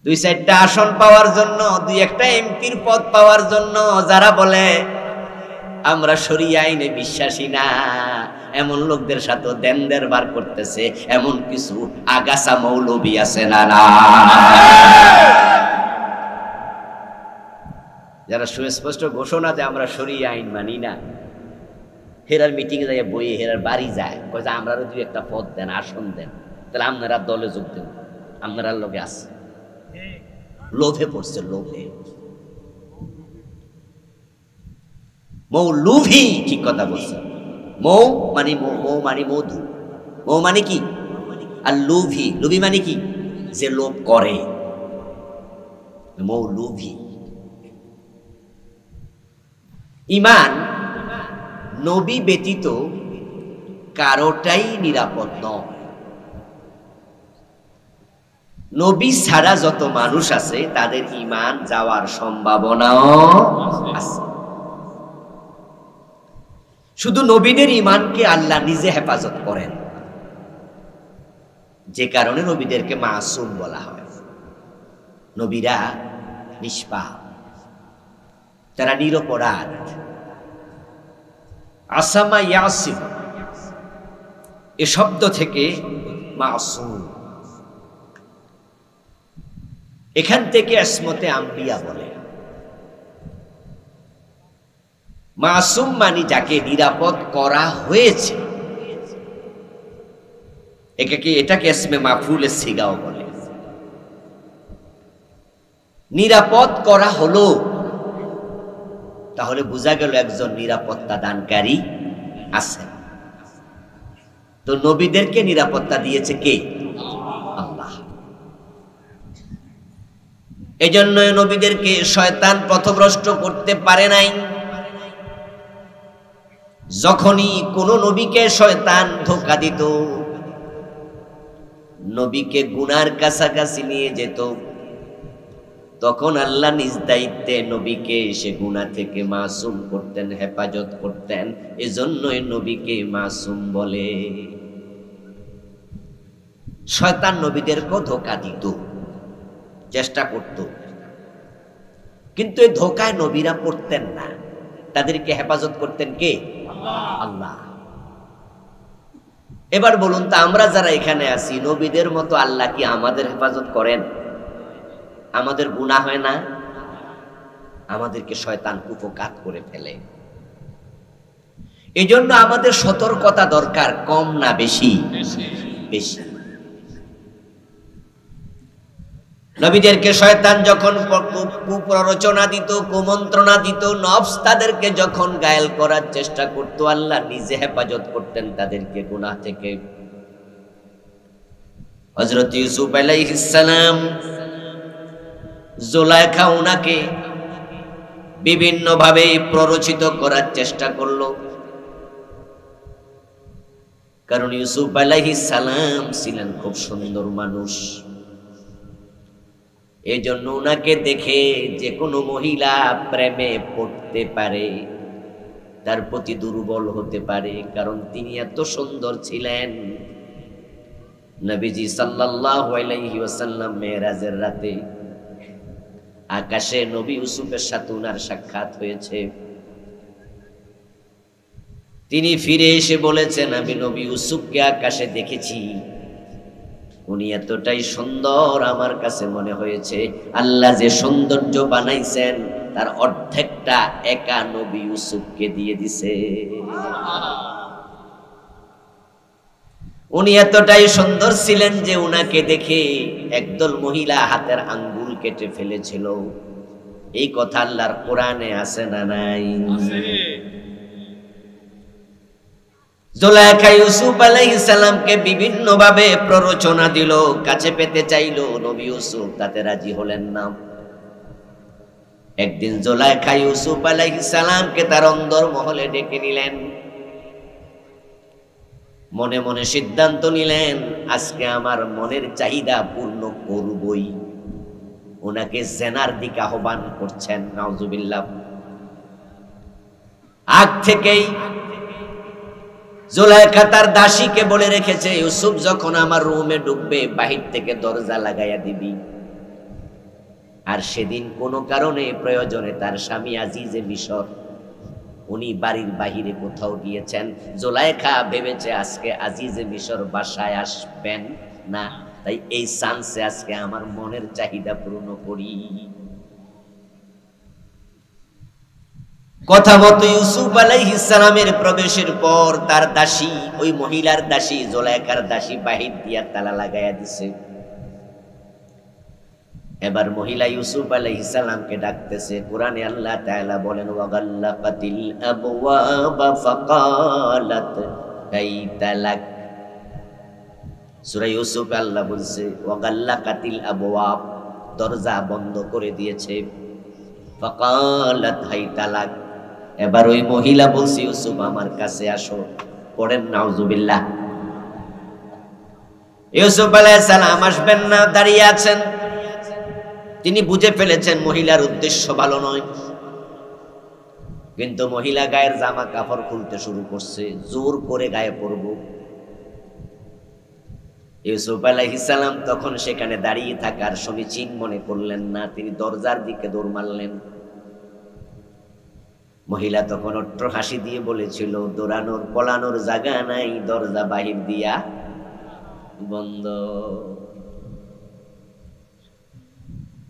দুই চারটা আসন পাওয়ার জন্য, দুই একটা এমপির পদ পাওয়ার জন্য যারা বলে আমরা শরিয়া আইনে বিশ্বাসী না, এমন লোকদের সাথে দেনদের বার করতেছে এমন কিছু আগাছা মৌলবী আছে না না, যারা সুস্পষ্ট ঘোষণা যে আমরা শরিয়া আইন মানি না, হেরার মিটিং এ যায়, বইয়ে হেরার বাড়ি যায়, কয় যে আমরা দুই একটা পদ দেন, আসন দেন, তাহলে আপনারা দলে যোগ দেন, আপনারা লোকে আছে। লোভে পড়ছে, লোভে। মৌলুভি, ঠিক কথা বলছে। মৌ মানে মধু, মৌ মানে কি, আর লুভি, লুভি মানে কি, যে লোভ করে, মৌলুভি। ঈমান নবী ব্যতীত কারোটাই নিরাপদ নয়। নবী ছাড়া যত মানুষ আছে তাদের ঈমান যাওয়ার সম্ভাবনাও আছে। শুধু নবীদের ঈমানকে আল্লাহ নিজে হেফাজত করেন, যে কারণে নবীদেরকে মাসুম বলা হয়। নবীরা নিষ্পাপ, তারা নিরপরাধ। আসামা ইয়াসিম এ শব্দ থেকে মাসুম, এখান থেকে ইসমতে আম্বিয়া বলে। মাসুম মানে যাকে নিরাপদ করা হয়েছে, এটাকে ইসমে মাফউলের সিগাও বলে। নিরাপদ করা হলো, তাহলে বোঝা গেল একজন নিরাপত্তা দানকারী আছে। তো নবীদেরকে নিরাপত্তা দিয়েছে কে? আল্লাহ। এজন্য নবীদেরকে শয়তান পথভ্রষ্ট করতে পারে নাই। যখনই কোন নবীকে শয়তান ধোঁকা দিত, নবীকে গুনার কাছাকাছি নিয়ে যেত, তখন আল্লাহ নিজ দায়িত্বে নবীকে সে গুনাহ থেকে মাসুম করতেন, হেফাজত করতেন। এজন্যই নবীকে মাসুম বলে। শয়তান নবীদেরকে ধোঁকা দিত, চেষ্টা করত, কিন্তু এই ধোঁকায় নবীরা পড়তেন না, তাদেরকে হেফাজত করতেন কে? আল্লাহ। এবার বলুন তো, আমরা যারা এখানে আছি, নবীদের মতো আল্লাহ কি আমাদের হেফাজত করেন? আমাদের গুনাহ হয় না? আমাদেরকে শয়তান কুপকাত করে ফেলে। এই জন্য আমাদের সতর্কতা দরকার, কম না বেশি? বেশি। নবীদেরকে শয়তান যখন কুপ্ররোচনা দিত, কুমন্ত্রণা দিত, নফস তাদেরকে যখন গায়েল করার চেষ্টা করত, আল্লাহ নিজে হেফাজত করতেন তাদেরকে গুনাহ থেকে। হযরত ইউসুফ আলাইহিস সালাম, জুলাইখা উনাকে বিভিন্ন ভাবে প্ররোচিত করার চেষ্টা করলো, কারণ ইউসুফ আলাইহিস সালাম ছিলেন খুব সুন্দর মানুষ। এই জন্য উনাকে দেখে যে কোনো মহিলা প্রেমে পড়তে পারে, তার প্রতি দুর্বল হতে পারে, কারণ তিনি এত সুন্দর ছিলেন। নবীজি সাল্লাল্লাহু আলাইহি ওয়াসাল্লাম মেরাজের রাতে আকাশে নবী ইউসুফের সাথে উনার সাক্ষাৎ হয়েছে। তিনি ফিরে এসে বলেছেন, আমি নবী ইউসুফকে আকাশে দেখেছি, উনি এতটাই সুন্দর আমার কাছে মনে হয়েছে আল্লাহ যে সৌন্দর্য বানাইছেন তার অর্ধেকটা একা নবী ইউসুফকে দিয়ে দিছে। উনি এতটাই সুন্দর ছিলেন যে উনাকে দেখে একদল মহিলা হাতের আঙ্গুল কেটে ফেলেছিল। এই কথা আল্লাহর কোরআনে আছে না নাই? জুলাইখা ইউসুফ আলাইহিস সালামকে বিভিন্ন ভাবে প্ররোচনা দিল, কাছে পেতে চাইলো, নবী ইউসুফ তাতে রাজি হলেন না। একদিন জুলাইখা ইউসুফ আলাইহিস সালামকে তার অন্দর মহলে ডেকে নিলেন, মনে মনে সিদ্ধান্ত নিলেন, আজকে আমার মনের চাহিদা পূর্ণ করবই। ওনাকে জেনার দিকে আহ্বান করছেন, নাউজুবিল্লাহ। আগ থেকেই জুলাইখা তার দাসীকে বলে রেখেছে, ইউসুফ যখন আমার রুমে ঢুকবে বাহির থেকে দরজা লাগাইয়া দিবি। আর সেদিন কোনো কারণে প্রয়োজনে তার স্বামী আজিজে মিশর উনি বাড়ির বাহিরে কোথাও গিয়েছেন, জুলাইখা ভেবেছে আজকে আজিজে মিশর বাসায় আসবেন না, তাই এই চান্সে আজকে আমার মনের চাহিদা পূর্ণ করি। কথা মতো ইউসুফ আলাইহিস সালামের প্রবেশের পর তার দাসী, ওই মহিলার দাসী জুলাইখার দাসী বাহির দিয়া তালা লাগাইয়া দিছে। এবার মহিলা ইউসুফ আলাইহিস সালামকে ডাকতেছে। কোরআনে আল্লাহ তাআলা বলেন ওয়াগাল্লাকাতিল আবওয়াবা ফাকালাত হাইতা লাক। সূরা ইউসুফ আল্লাহ বলছে ওয়াগাল্লাকাতিল আবওয়াব, দরজা বন্ধ করে দিয়েছে। ফাকালাত হাইতা লাক, এবার ওই মহিলা বলছে ইউসুফ আমার কাছে আসো। পড়েন নাউজুবিল্লাহ। ইউসুফ আলাইহিস সালাম আসবেন না, দাঁড়িয়ে আছেন। তিনি বুঝে ফেলেছেন মহিলার উদ্দেশ্য ভালো নয়, কিন্তু মহিলা গায়ের জামা কাপড় খুলতে শুরু করছে, জোর করে গায়ে পরব। ইউসুফ আলাইহিস সালাম তখন সেখানে দাঁড়িয়ে থাকার সমীচীন মনে করলেন না, তিনি দরজার দিকে দৌড় মারলেন। মহিলা তখন অট্ট হাসি দিয়ে বলেছিল দৌড়ানোর পলানোর জায়গা নাই, দরজা বাহির দিয়া বন্ধ।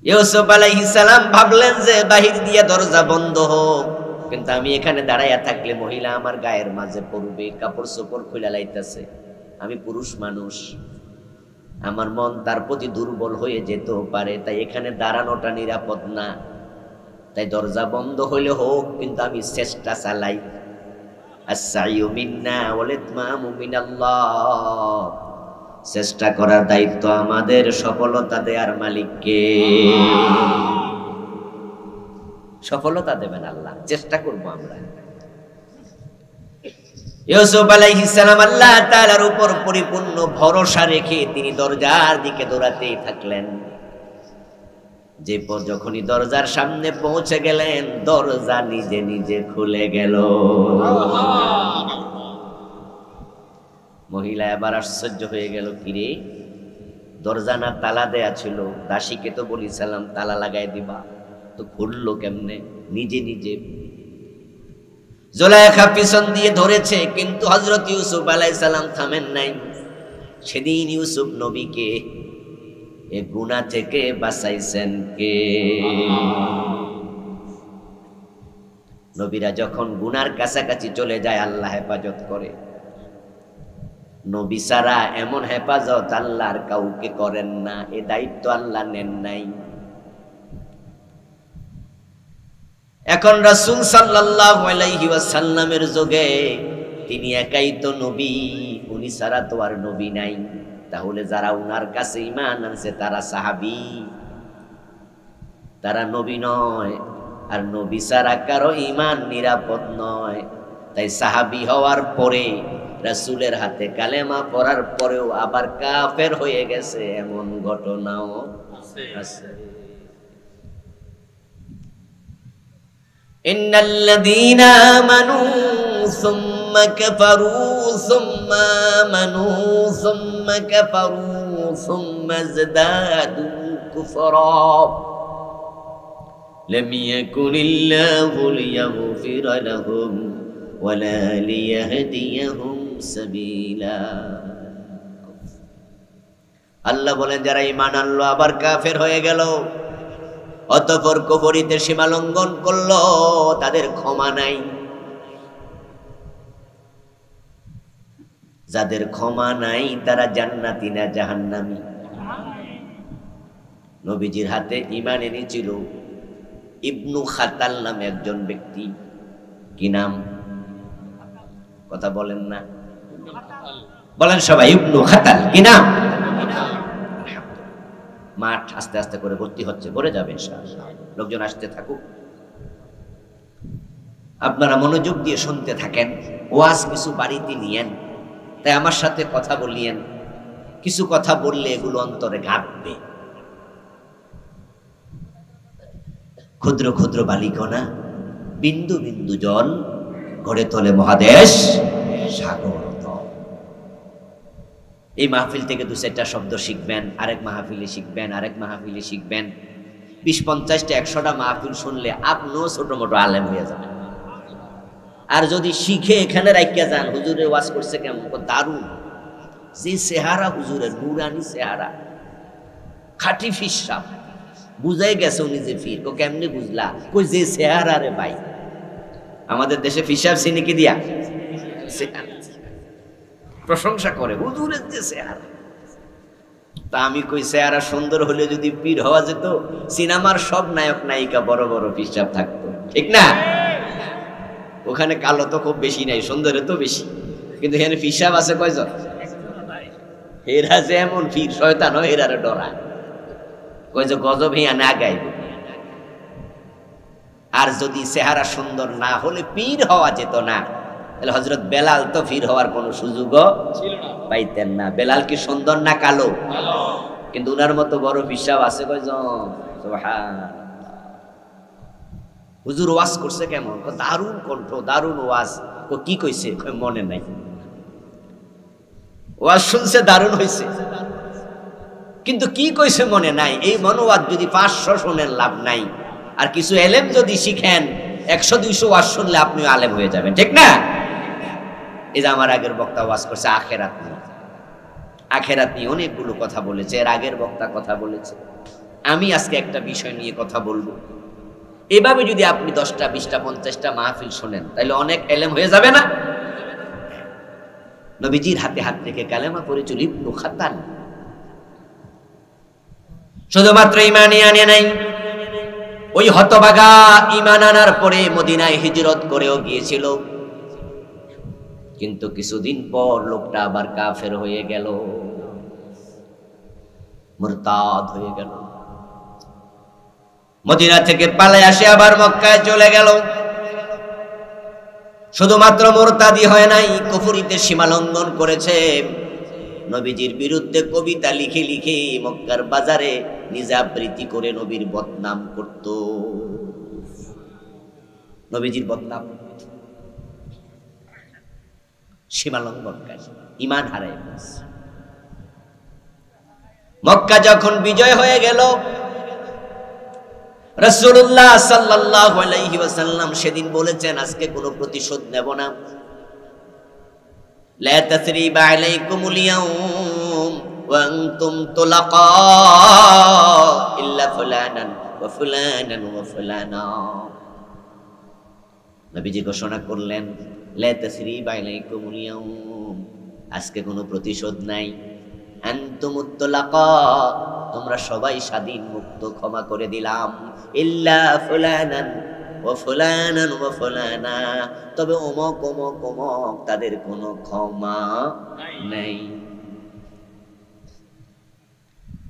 ইউসুফ আলাইহিস সালাম ভাবলেন যে বাহির দিয়ে দরজা বন্ধ হোক, কিন্তু আমি এখানে দাঁড়াইয়া থাকলে মহিলা আমার গায়ের মাঝে পড়বে, কাপড় চোপড় খুলে লাইতেছে। আমি পুরুষ মানুষ, আমার মন তার প্রতি দুর্বল হয়ে যেতেও পারে, তাই এখানে দাঁড়ানোটা নিরাপদ না। তাই দরজা বন্ধ হইলে হোক, কিন্তু আমি চেষ্টা চালাই। আস-সাইয়ু মিন্না ওয়াল ইতমামু মিনাল্লাহ, চেষ্টা করার দায়িত্ব আমাদের, সফলতা দেওয়ার মালিককে। সফলতা দেবেন আল্লাহ, চেষ্টা করব আমরা। ইউসুফ আলাইহিস সালাম আল্লাহ তাআলার উপর পরিপূর্ণ ভরসা রেখে তিনি দরজার দিকে দৌড়াতেই থাকলেন। যে পর যখনই দরজার সামনে পৌঁছে গেলেন, দরজা নিজে নিজে খুলে গেল। মহিলা এবার আশ্চর্য হয়ে গেল, কিরে দরজা না তালা দেয়া ছিল? দাসীকে তো বলেছিলাম তালা লাগাই দিবা, তো খুললো কেমনে নিজে নিজে? জুলাইখা পিছন দিয়ে ধরেছে, কিন্তু হযরত ইউসুফ আলাইহিস সালাম থামেন নাই। সেদিন ইউসুফ নবীকে এ গুনাহ থেকে বাঁচাইছেন কে? নবীরা যখন গুনার কাছাকাছি চলে যায় আল্লাহ হেফাজত করে। নবী ছাড়া এমন হেফাজত আল্লাহর কাউকে করেন না, এ দায়িত্ব আল্লাহ নেন নাই। এখন রাসূল সাল্লাল্লাহু আলাইহি ওয়াসাল্লামের যুগে তিনি একাই তো নবী, উনি ছাড়া তো আর নবী নাই। তাহলে যারা উনার কাছে ঈমান আনছে তারা সাহাবী, তারা নবী নয়। আর নবী ছাড়া কারো ঈমান নিরাপদ নয়। তাই সাহাবী হওয়ার পরে, রাসূলের হাতে কালেমা পড়ার পরেও আবার কাফের হয়ে গেছে, এমন ঘটনাও আছে। ইন্নাল্লাযীনা আমানু সুম্মা কাফারু সুম্মা আমানু সুম্মা কাফারু সুম্মা ইজদাদু কুফরা লাম ইয়াকুনিল্লাহু লিয়াগফিরা লাহুম ওয়ালা লিয়াহদিয়াহুম সাবিলা। আল্লাহ বলেন যারা ঈমান আনলো আবার কাফের হয়ে গেল, অতঃপর কুফরিতে সীমা লঙ্ঘন করলো, তাদের ক্ষমা নাই। যাদের ক্ষমা নাই তারা জান্নাতি না জাহান্নামী। নবীজির হাতে ঈমান এনেছিল ইবনু খাতাল নামে একজন ব্যক্তি। কি নাম? কথা বলেন না, বলেন সবাই। ইবনু খাতাল কি নাম? মাঠ আস্তে আস্তে করে ভর্তি হচ্ছে, ভরে যাবে ইনশাআল্লাহ। লোকজন আসতে থাকুক, আপনারা মনোযোগ দিয়ে শুনতে থাকেন। ওয়াজ কিছু বাড়িতে নিয়েন, তাই আমার সাথে কথা বলিয়েন। কিছু কথা বললে এগুলো অন্তরে গাঁথবে। ক্ষুদ্র ক্ষুদ্র বালিকণা, বিন্দু বিন্দু জল গড়ে তোলে মহাদেশ সাগর। এই মাহফিল থেকে দু চারটা শব্দ শিখবেন, আরেক মাহফিলে শিখবেন, আরেক মাহফিলে শিখবেন। 20-50টা 100টা মাহফিল শুনলে আপনিও ছোট মোটো আলেম হয়ে যাবেন। আর যদি শিখে এখানে রাখিয়া যান, হুজুরে ওয়াজ করছে কেমন, দারুণ, যে চেহারা হুজুরের নুরানি চেহারা, খাঁটি ফির সাপ, বুঝাই গেছে উনি যে ফির। কেমনে বুঝলা? কই যে চেহারা রে ভাই। আমাদের দেশে ফিসাব চিনি কি দিয়া প্রশংসা করে হুজুরের যে চেহারা। তা আমি কই চেহারা সুন্দর হলে যদি পীর হওয়া যেত, সিনেমার সব নায়ক নায়িকা বড় বড় ফিসাব থাকতো, ঠিক না? ওখানে কালো তো খুব বেশি নাই, সুন্দরের তো বেশি, কিন্তু এখানে ফিসাব আছে কয়জন? হেরা যে এমন ফির শয়তান, হেরারে ডরায়, কই যে গজব হিয়া না গাইব। আর যদি চেহারা সুন্দর না হলে পীর হওয়া যেত না, তাহলে হযরত বেলাল তো পীর হওয়ার কোনো সুযোগও পাইতেন না। বেলাল কি সুন্দর না কালো? কিন্তু উনার মতো বড় ফিসাব আছে কয়জন? সুবহানাল্লাহ। হুজুর ওয়াজ করছে কেমন? দারুণ কণ্ঠ, দারুণ ওয়াজ। কি কইছে মনে নাই, ওয়াজ শুনছে দারুণ হইছে, কিন্তু কি কইছে মনে নাই। এই মনোবাদ যদি 500 শোনেন লাভ নাই, আর কিছু এলেম যদি শিখেন 100-200 ওয়াজ শুনলে আপনিও আলেম হয়ে যাবেন, ঠিক না? এই যে আমার আগের বক্তা ওয়াজ করছে আখেরাত নিয়ে, আখেরাত নিয়ে অনেকগুলো কথা বলেছে, এর আগের বক্তা কথা বলেছে। আমি আজকে একটা বিষয় নিয়ে কথা বলবো। এভাবে যদি আপনি 10টা 20টা 50টা মাহফিল শোনেন, তাহলে অনেক এলেম হয়ে যাবে না? নবীজির হাতে হাত রেখে কালেমা পড়েছিল ইবনু খাতাল। শুধুমাত্র ঈমানই আনে নাই, ওই হতভাগা ঈমান আনার পরে মদিনায় হিজরত করেও গিয়েছিল, কিন্তু কিছুদিন পর লোকটা আবার কাফের হয়ে গেল, মুরতাদ হয়ে গেল। মদিনা থেকে পালায় আসে আবার মক্কায় চলে গেল। শুধুমাত্র মুরতাদি হয় নাই, কুফরিতে সীমা লঙ্ঘন করেছে। নবীজির বিরুদ্ধে কবিতা লিখে লিখে মক্কার বাজারে নিজে আবৃত্তি করে নবীর বদনাম করত। নবীজির বদনাম, সীমা লঙ্ঘনকারী, ঈমান হারায় গেছে। মক্কা যখন বিজয় হয়ে গেল, রাসূলুল্লাহ সাল্লাল্লাহু আলাইহি ওয়াসাল্লাম সেদিন বলেছেন, আজকে কোনো প্রতিশোধ নেব না। লা তাসরিবা আলাইকুমুল ইয়াউম ওয়া আনতুম তুলাকা ইল্লা ফুলানান ওয়া ফুলানান ওয়া ফুলানা। নবীজি ঘোষণা করলেন, লা তাসরিবা আলাইকুমুল ইয়াউম, আজকে কোনো প্রতিশোধ নাই। আনতুমুত তুলাকা, তোমরা সবাই স্বাধীন মুক্ত, ক্ষমা করে দিলাম। ইল্লা ফুলানান ওয়া ফুলানান ওয়া ফুলানা, তবে অমুক অমুক অমুক, তাদের কোনো ক্ষমা নাই।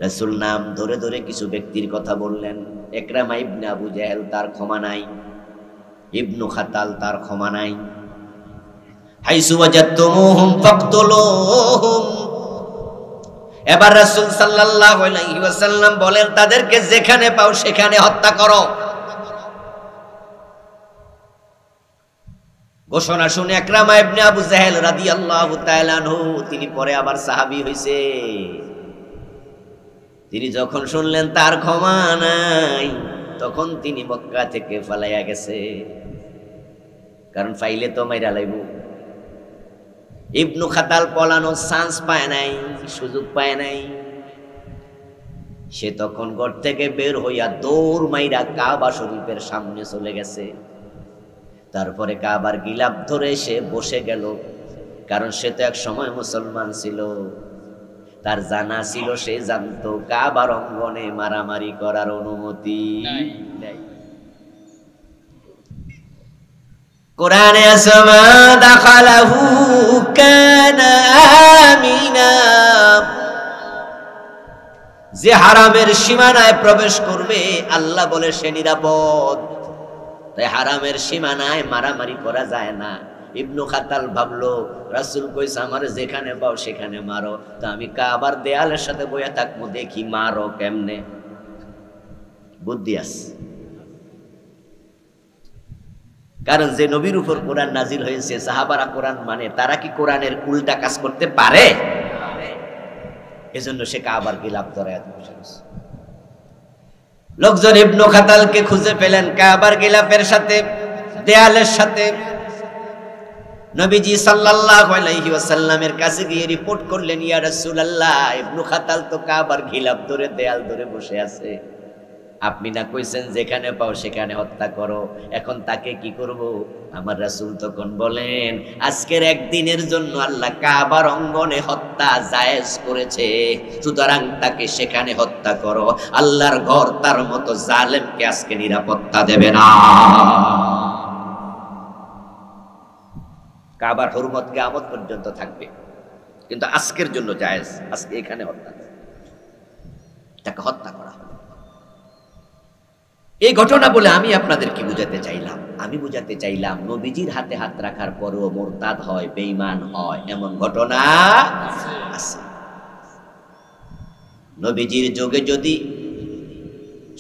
রাসূল নাম ধরে ধরে কিছু ব্যক্তির কথা বললেন। ইকরামা ইবনে আবু জাহেল, তার ক্ষমা নাই। ইবনু খাতাল, তার ক্ষমা নাই। হাইসু ওয়াজাদতুমুহুম ফাকতুলুহুম। এবার রাসূল সাল্লাল্লাহু আলাইহি ওয়াসাল্লাম বলেন, তাদেরকে যেখানে পাও সেখানে হত্যা করো। ঘোষণা শুনে ইকরামা ইবনে আবু জাহেল রাদিয়াল্লাহু তাআলা আনহু, তিনি পরে আবার সাহাবী হইছে, তিনি যখন শুনলেন তার ক্ষমা নাই, তখন তিনি মক্কা থেকে পালাইয়া গেছে। কারণ ফাইলে তো মাইরা লাইব। ইবনু খাতাল পলানোর চান্স পায় নাই, সুযোগ পায় নাই। সে তখন ঘর থেকে বের হইয়া দৌড় মাইরা কাবা শরীফের সামনে চলে গেছে। তারপরে কাবার গিলাফ ধরে সে বসে গেল, কারণ সে তো এক সময় মুসলমান ছিল। তার জানা ছিল, সে জানতো কাবার অঙ্গনে মারামারি করার অনুমতি নাই। কোরআনে আছে, মা দাখালাহু কানা আমিনা, যে হারামের সীমানায় প্রবেশ করবে আল্লাহ বলে সে নিরাপদ। তাই হারামের সীমানায় মারামারি করা যায় না। ইবনু খাতাল ভাবলো, রাসূল কইছে আমার যেখানে পাও সেখানে মারো, তো আমি কাবার দেয়ালের সাথে বইয়া থাকবো, দেখি মারো কেমনে। বুদ্ধি আছে। কারণ যে নবীর উপর কোরআন নাজিল হয়েছে, সাহাবারা কোরআন মানে, তারা কি কোরআনের উল্টা কাজ করতে পারে? এজন্য সে কাবার গিলাফ ধরে বসে আছে। লোকজন ইবনে খাতালকে খুঁজে পেলেন কাবার গিলাফের সাথে, দেয়ালের সাথে। নবীজি সাল্লাল্লাহু আলাইহি ওয়াসাল্লামের কাছে গিয়ে রিপোর্ট করলেন, ইয়া রাসূলুল্লাহ, ইবনে খাতাল তো কাবার গিলাফ ধরে দেয়াল ধরে বসে আছে। আপনি না কইছেন যেখানে পাও সেখানে হত্যা করো, এখন তাকে কি করব? আমার রাসূল তখন বলেন, আজকের একদিনের জন্য আল্লাহ কাবার অঙ্গনে হত্যা জায়েজ করেছে, সুতরাং তাকে সেখানে হত্যা করো। আল্লাহর ঘর তার মতো জালেমকে আজকে নিরাপত্তা দেবে না। কাবার হুরমত কিয়ামত পর্যন্ত থাকবে, কিন্তু আজকের জন্য জায়েজ, আজকে এখানে হত্যা, তাকে হত্যা করা হলো। এই ঘটনা বলে আমি আপনাদেরকে বুঝাতে চাইলাম, আমি বুঝাতে চাইলাম নবীজির হাতে হাত রাখার পরও মুরতাদ হয়, বেঈমান হয়, এমন ঘটনা আছে। নবীজির যুগে যদি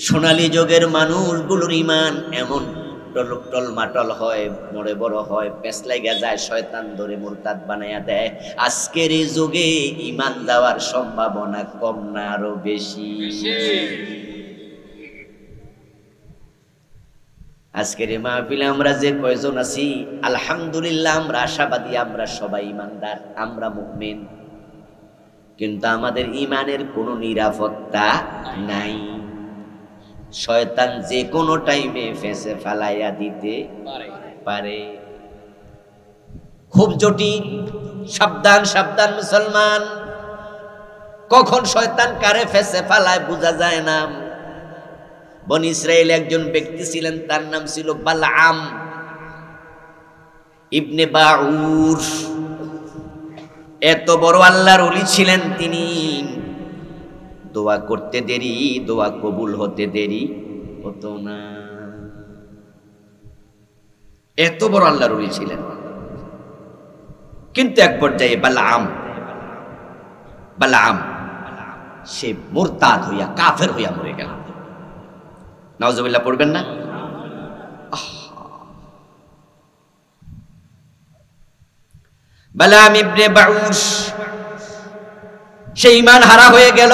সোনালী যুগের মানুষগুলোর ঈমান এমন টলমাটল হয়, মরে বড় হয়, পেঁচ লাগা যায়, শয়তান ধরে মুরতাদ বানায়া দেয়, আজকের এই যুগে ঈমান যাওয়ার সম্ভাবনা কম না আরো বেশি? আজকের এই মাহফিলে আমরা যে কয়জন আছি, আলহামদুলিল্লাহ আমরা আশাবাদী, আমরা সবাই ঈমানদার, আমরা মুমিন, কিন্তু আমাদের ঈমানের কোনো নিরাপত্তা নাই। শয়তান যে কোনো টাইমে ফেঁসে ফালাইয়া দিতে পারে। খুব জটিল, সাবধান সাবধান মুসলমান, কখন শয়তান কারে ফেঁসে ফালায় বোঝা যায় না। বনি ইসরাইল একজন ব্যক্তি ছিলেন, তার নাম ছিল বালআম ইবনে বাউর। এত বড় আল্লাহর ওলি ছিলেন তিনি, দোয়া করতে দেরি, দোয়া কবুল হতে দেরি হতো না। এত বড় আল্লাহর ওলি ছিলেন, কিন্তু এক পর্যায়ে বালআম সে মুরতাদ হইয়া, কাফের হইয়া মরে গেল। নাউজুবিল্লাহ পড়বেন না? বালআম ইবনে বাউর সে ঈমান হারা হয়ে গেল,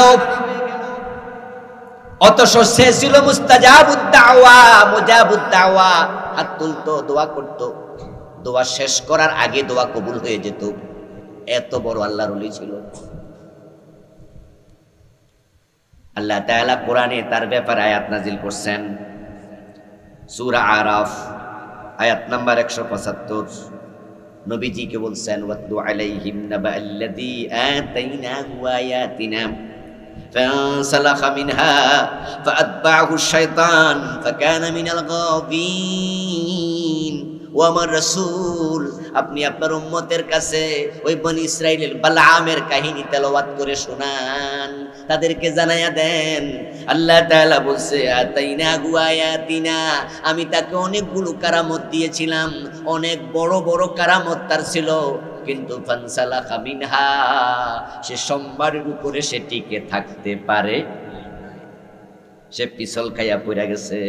অথচ সে ছিল মুস্তাজাবুদ দাওয়া, মুজাবুদ দাওয়া। হাত তুলতো, দোয়া করত, দোয়া শেষ করার আগে দোয়া কবুল হয়ে যেত। এত বড় আল্লাহর ওলি ছিল। আল্লাহ তাআলা কোরআনে তার ব্যাপারে আয়াত নাজিল করছেন, সূরা আরাফ আয়াত নাম্বার 175। নবীজিকে বলছেন, ওয়াতলু আলাইহিম নাবাআল্লাযী আতাইনাহু আয়াতিনা ফানসালাখা মিনহা ফাআতবা'হু আশ-শাইতান ফাকানা মিনাল গাবিন। ও আমার রাসূল, আপনি আপনার উম্মতের কাছে ওই বনি ইসরাইলের বালআমের কাহিনী তেলাওয়াত করে শোনান, তাদেরকে জানায়া দেন। আল্লাহ তাআলা বলছে, আতাইনাহু আয়াতিনা, আমি তাকে অনেকগুলো কারামত দিয়েছিলাম, অনেক বড় বড় কারামত তার ছিল, কিন্তু ফানসালাখা মিনহা, সে সম্মানের উপরে সে টিকে থাকতে পারে, সে পিছল খাইয়া পড়ে গেছে।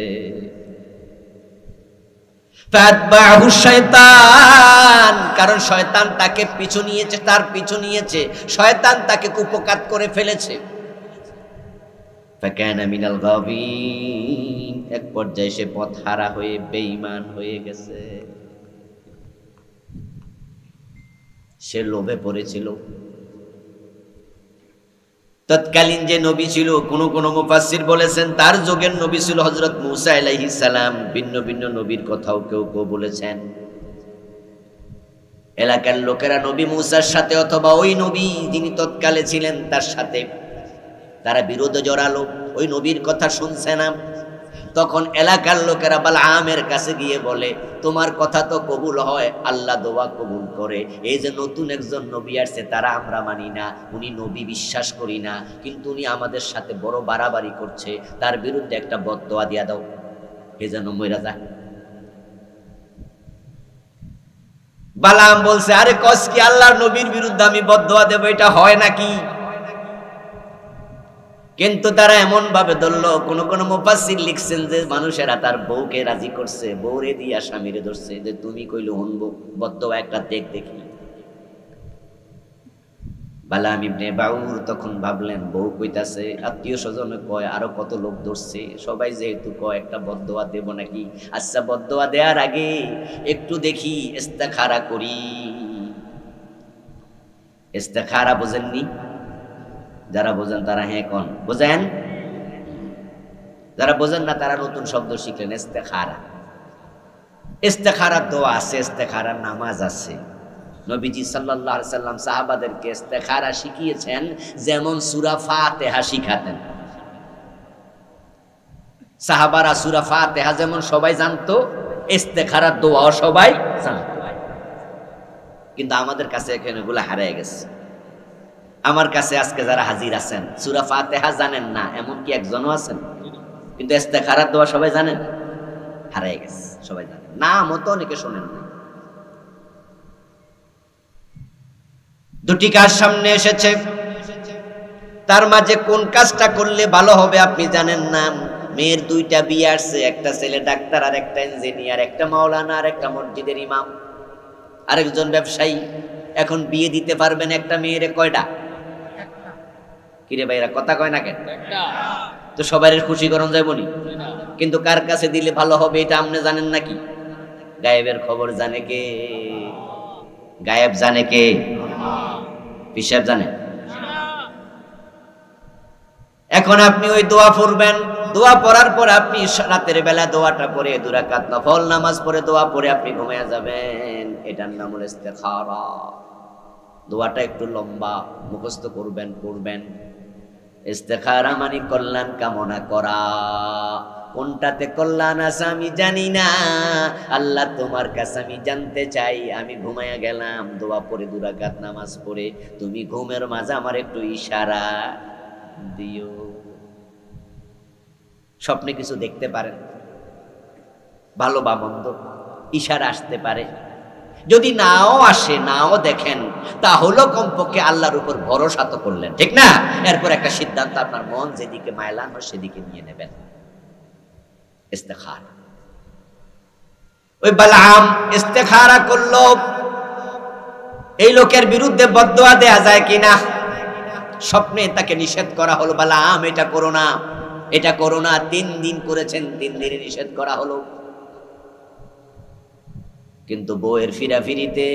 ফাতবাহু শাইতান, কারণ শয়তান তাকে পিছু নিয়েছে, তার পিছু নিয়েছে, শয়তান তাকে কুপকাত করে ফেলেছে। ফাকানা মিনাল গাবিন, এক পর্যায়ে সে পথহারা হয়ে বেঈমান হয়ে গেছে। সে লোভে পড়েছিল। তৎকালীন যে নবী ছিল, কোন কোন মুফাসসির বলেছেন তার যুগের নবী ছিল হযরত মূসা আলাইহিস সালাম। ভিন্ন ভিন্ন নবীর কথাও কেউ কেউ বলেছেন। এলাকার লোকেরা নবী মূসার সাথে অথবা ওই নবী যিনি তৎকালে ছিলেন তার সাথে তারা বিরোধে জড়ালো, ওই নবীর কথা শুনছে না। তখন এলাকার লোকেরা বালআমের কাছে গিয়ে বলে, তোমার কথা তো কবুল হয়, আল্লাহ দোয়া কবুল করে, এই যে নতুন একজন নবী আসছে তারা আমরা মানি না, উনি নবী বিশ্বাস করি না, কিন্তু উনি আমাদের সাথে বড় বাড়াবাড়ি করছে, তার বিরুদ্ধে একটা বদদোয়া দিয়া দাও, এ যেন মইরা যায়। বালআম বলছে, আরে কস কি, আল্লাহর নবীর বিরুদ্ধে আমি বদদোয়া দেব, এটা হয় নাকি? কিন্তু তারা এমন ভাবে ধরলো, কোন কোন মুফাসসির লিখছেন যে মানুষেরা তার বউকে রাজি করছে, বউরে দিয়া স্বামীরে ধরছে, যে তুমি কইলে শুনবো, বদদোয়া একটা দেখ দেখি। বালাম ইবনে বাউর তখন ভাবলেন, বউ কইতাছে, আত্মীয় স্বজনে কয়, আরো কত লোক ধরছে, সবাই যেহেতু কয় একটা বদদোয়া দেব নাকি, আচ্ছা বদদোয়া দেওয়ার আগে একটু দেখি ইস্তেখারা করি। ইস্তেখারা বোঝেননি? যারা বোঝেন তারা হ্যাঁ কোন বোঝেন, যারা বোঝেন না তারা নতুন শব্দ শিখলেন। ইস্তেখারা, ইস্তেখারার দোয়া আছে, ইস্তেখারার নামাজ আছে। নবীজি সাল্লাল্লাহু আলাইহি সাল্লাম সাহাবাদেরকে ইস্তেখারা শিখিয়েছেন যেমন সূরা ফাতিহা শিখাতেন। সাহাবারা সূরা ফাতিহা যেমন সবাই জানতো, ইস্তেখারার দোয়াও সবাই জানতো। কিন্তু আমাদের কাছে এখানে এগুলো হারিয়ে গেছে। আমার কাছে আজকে যারা হাজির আছেন সূরা ফাতিহা জানেন না এমন কি একজনও আছেন? কিন্তু ইস্তেখারার দোয়া সবাই জানেন? হারিয়ে গেছে, সবাই জানেন না, মতো অনেকে শোনেন না। দুটি কাজ সামনে এসেছে, তার মাঝে কোন কাজটা করলে ভালো হবে আপনি জানেন না। মেয়ের দুইটা বিয়ে আসছে, একটা ছেলে ডাক্তার আর একটা ইঞ্জিনিয়ার, একটা মাওলানা আর একটা মসজিদের ইমাম, আরেকজন ব্যবসায়ী। এখন বিয়ে দিতে পারবেন একটা মেয়ের কয়টা? কিরে ভাইরা কথা কয় না কেন? তো সবাই খুশি করন যাবনি, কিন্তু কার কাছে দিলে ভালো হবে এটা আপনি জানেন নাকি? গায়েবের খবর জানে কে? গায়েব জানে কে? পিসাব জানে। এখন আপনি ওই দোয়া পড়বেন, দোয়া পড়ার পর আপনি রাতের বেলা দোয়াটা পড়ে 2 রাকাত নফল নামাজ পড়ে দোয়া পড়ে আপনি ঘুমিয়ে যাবেন। এটার নাম হলো ইস্তেখারা। দোয়াটা একটু লম্বা, মুখস্থ করবেন পড়বেন। ইস্তেখারা মানে কল্যাণ কামনা করা। কোনটাতে কল্যাণ আছে আমি জানি না, আল্লাহ তোমার কাছে আমি জানতে চাই। আমি ঘুমায়া গেলাম, দোয়া পড়ে 2 রাকাত নামাজ পড়ে, তুমি ঘুমের মাঝে আমার একটু ইশারা দিও। স্বপ্নে কিছু দেখতে পারেন, ভালো বা মন্দ, ইশারা আসতে পারে। যদি নাও আসে, নাও দেখেন, তাহলে কমপক্ষে আল্লাহর উপর ভরসা তো করলেন, ঠিক না? এরপর একটা সিদ্ধান্ত, আপনার মন যেদিকে মাইলান হয় সেদিকে নিয়ে নেবেন। ইস্তেখারা। ওই বালাম ইস্তেখারা করলো, এই লোকের বিরুদ্ধে বদদোয়া দেয়া যায় কিনা? স্বপ্নে তাকে নিষেধ করা হলো, বালাম এটা করো না, এটা করো না। 3 দিন করেছেন, 3 দিনে নিষেধ করা হলো। কিন্তু বউয়ের ফিরাফিরিতে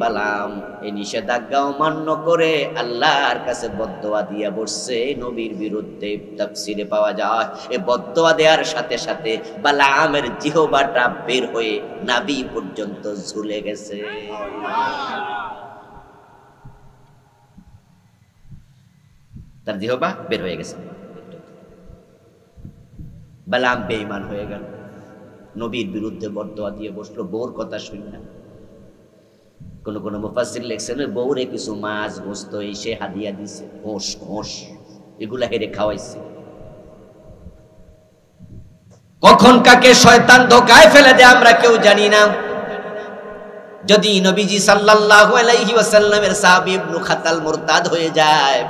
বালাম এই নিষেধাজ্ঞা অমান্য করে আল্লাহর কাছে বদদোয়া দিয়া বসছে নবীর বিরুদ্ধে। তাফসিরে পাওয়া যায় এই বদদোয়া দেওয়ার সাথে সাথে বালামের জিহ্বাটা বের হয়ে নাভি পর্যন্ত ঝুলে গেছে। তার জিহ্বা বের হয়ে গেছে। বালাম বেঈমান হয়ে গেল, নবীর বিরুদ্ধে বদদোয়া দিয়ে বসলো বউর কথা শুনি না। কোন কোন মুফাসসির লিখছেন বউরে কিছু মাছ গোস্ত এসে হাদিয়া দিছে, ঘোষ ঘোষ এগুলা হেরে খাওয়াইছে। কখন কাকে শয়তান ধোকায় ফেলে দেয় আমরা কেউ জানি না। যদি নবীজি সাল্লাল্লাহু আলাইহি ওয়াসাল্লামের সাহাবী ইবনে খাতাল মুরতাদ হয়ে যায়,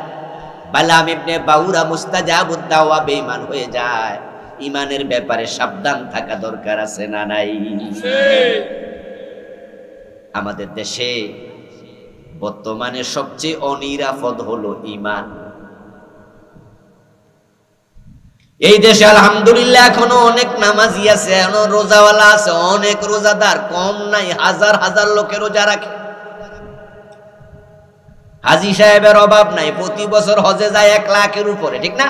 বালাম ইবনে বাউরা মুস্তাজাবুদ দাওয়া বেঈমান হয়ে যায়, ইমানের ব্যাপারে সাবধান থাকা দরকার আছে না নাই? আমাদের দেশে বর্তমানে সবচেয়ে অনিরাপদ হলো ইমান। এই দেশে আলহামদুলিল্লাহ এখনো অনেক নামাজি আছে, এখনো রোজাওয়ালা আছে, অনেক রোজাদার, কম নাই, হাজার হাজার লোকে রোজা রাখে। হাজী সাহেবের অভাব নাই, প্রতি বছর হজে যায় 1 লাখের উপরে, ঠিক না?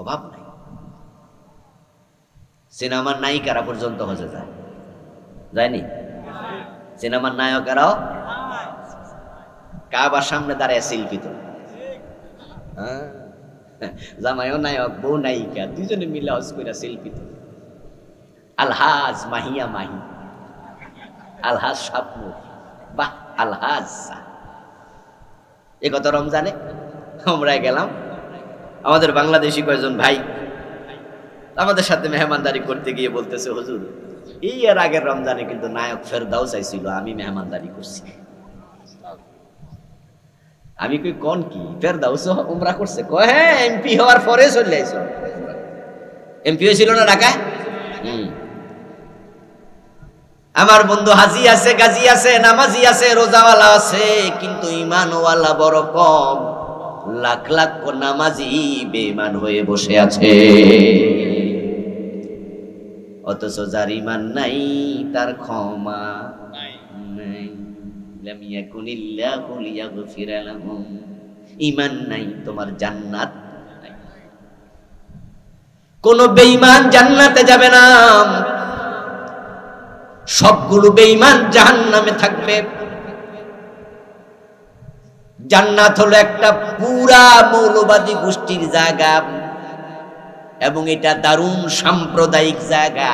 অভাব নাই। সিনেমার নায়িকারা পর্যন্ত হজে যায়, যায়নি? সিনেমার নায়কেরাও কাবার সামনে দাঁড়ায় সেলফি তোলে। জামাইও নায়ক, বউ নায়িকা, দুজনে মিলে হজ কইরা সেলফি তোলে। আলহাজ মাহিয়া মাহি, আলহাজ স্বপ্ন, বাহ আলহাজ। এ গত রমজানে আমরা গেলাম, আমাদের বাংলাদেশি কয়েকজন ভাই আমাদের সাথে মেহমানদারি করতে গিয়ে বলতেছে, হুজুর এই এর আগের রমজানে কিন্তু নায়ক ফেরদাউস আইছিল, আমি মেহমানদারি করছি। আমি কই কোন কি ফেরদাউস উমরা করছে? কয় হ্যাঁ, এমপি হওয়ার পরে চলে আইছো। এমপি হয়েছিল না ঢাকায়? আমার বন্ধু হাজি আছে, গাজী আছে, নামাজি আছে, রোজাওয়ালা আছে, কিন্তু ঈমানওয়ালা বড় কম। লাখ লাখ নামাজি বেঈমান হয়ে বসে আছে। অথচ যার ঈমান নাই তার ক্ষমা নাই। লাম ইয়াকুনিল্লাহু লিয়াগফিরা লাহুম। ঈমান নাই, তোমার জান্নাত নাই। কোন বেঈমান জান্নাতে যাবে না, সবগুলো বেঈমান জাহান্নামে থাকবে। জান্নাত হলো একটা পুরা মৌলবাদী গোষ্ঠীর জায়গা, এবং এটা দারুণ সাম্প্রদায়িক জায়গা।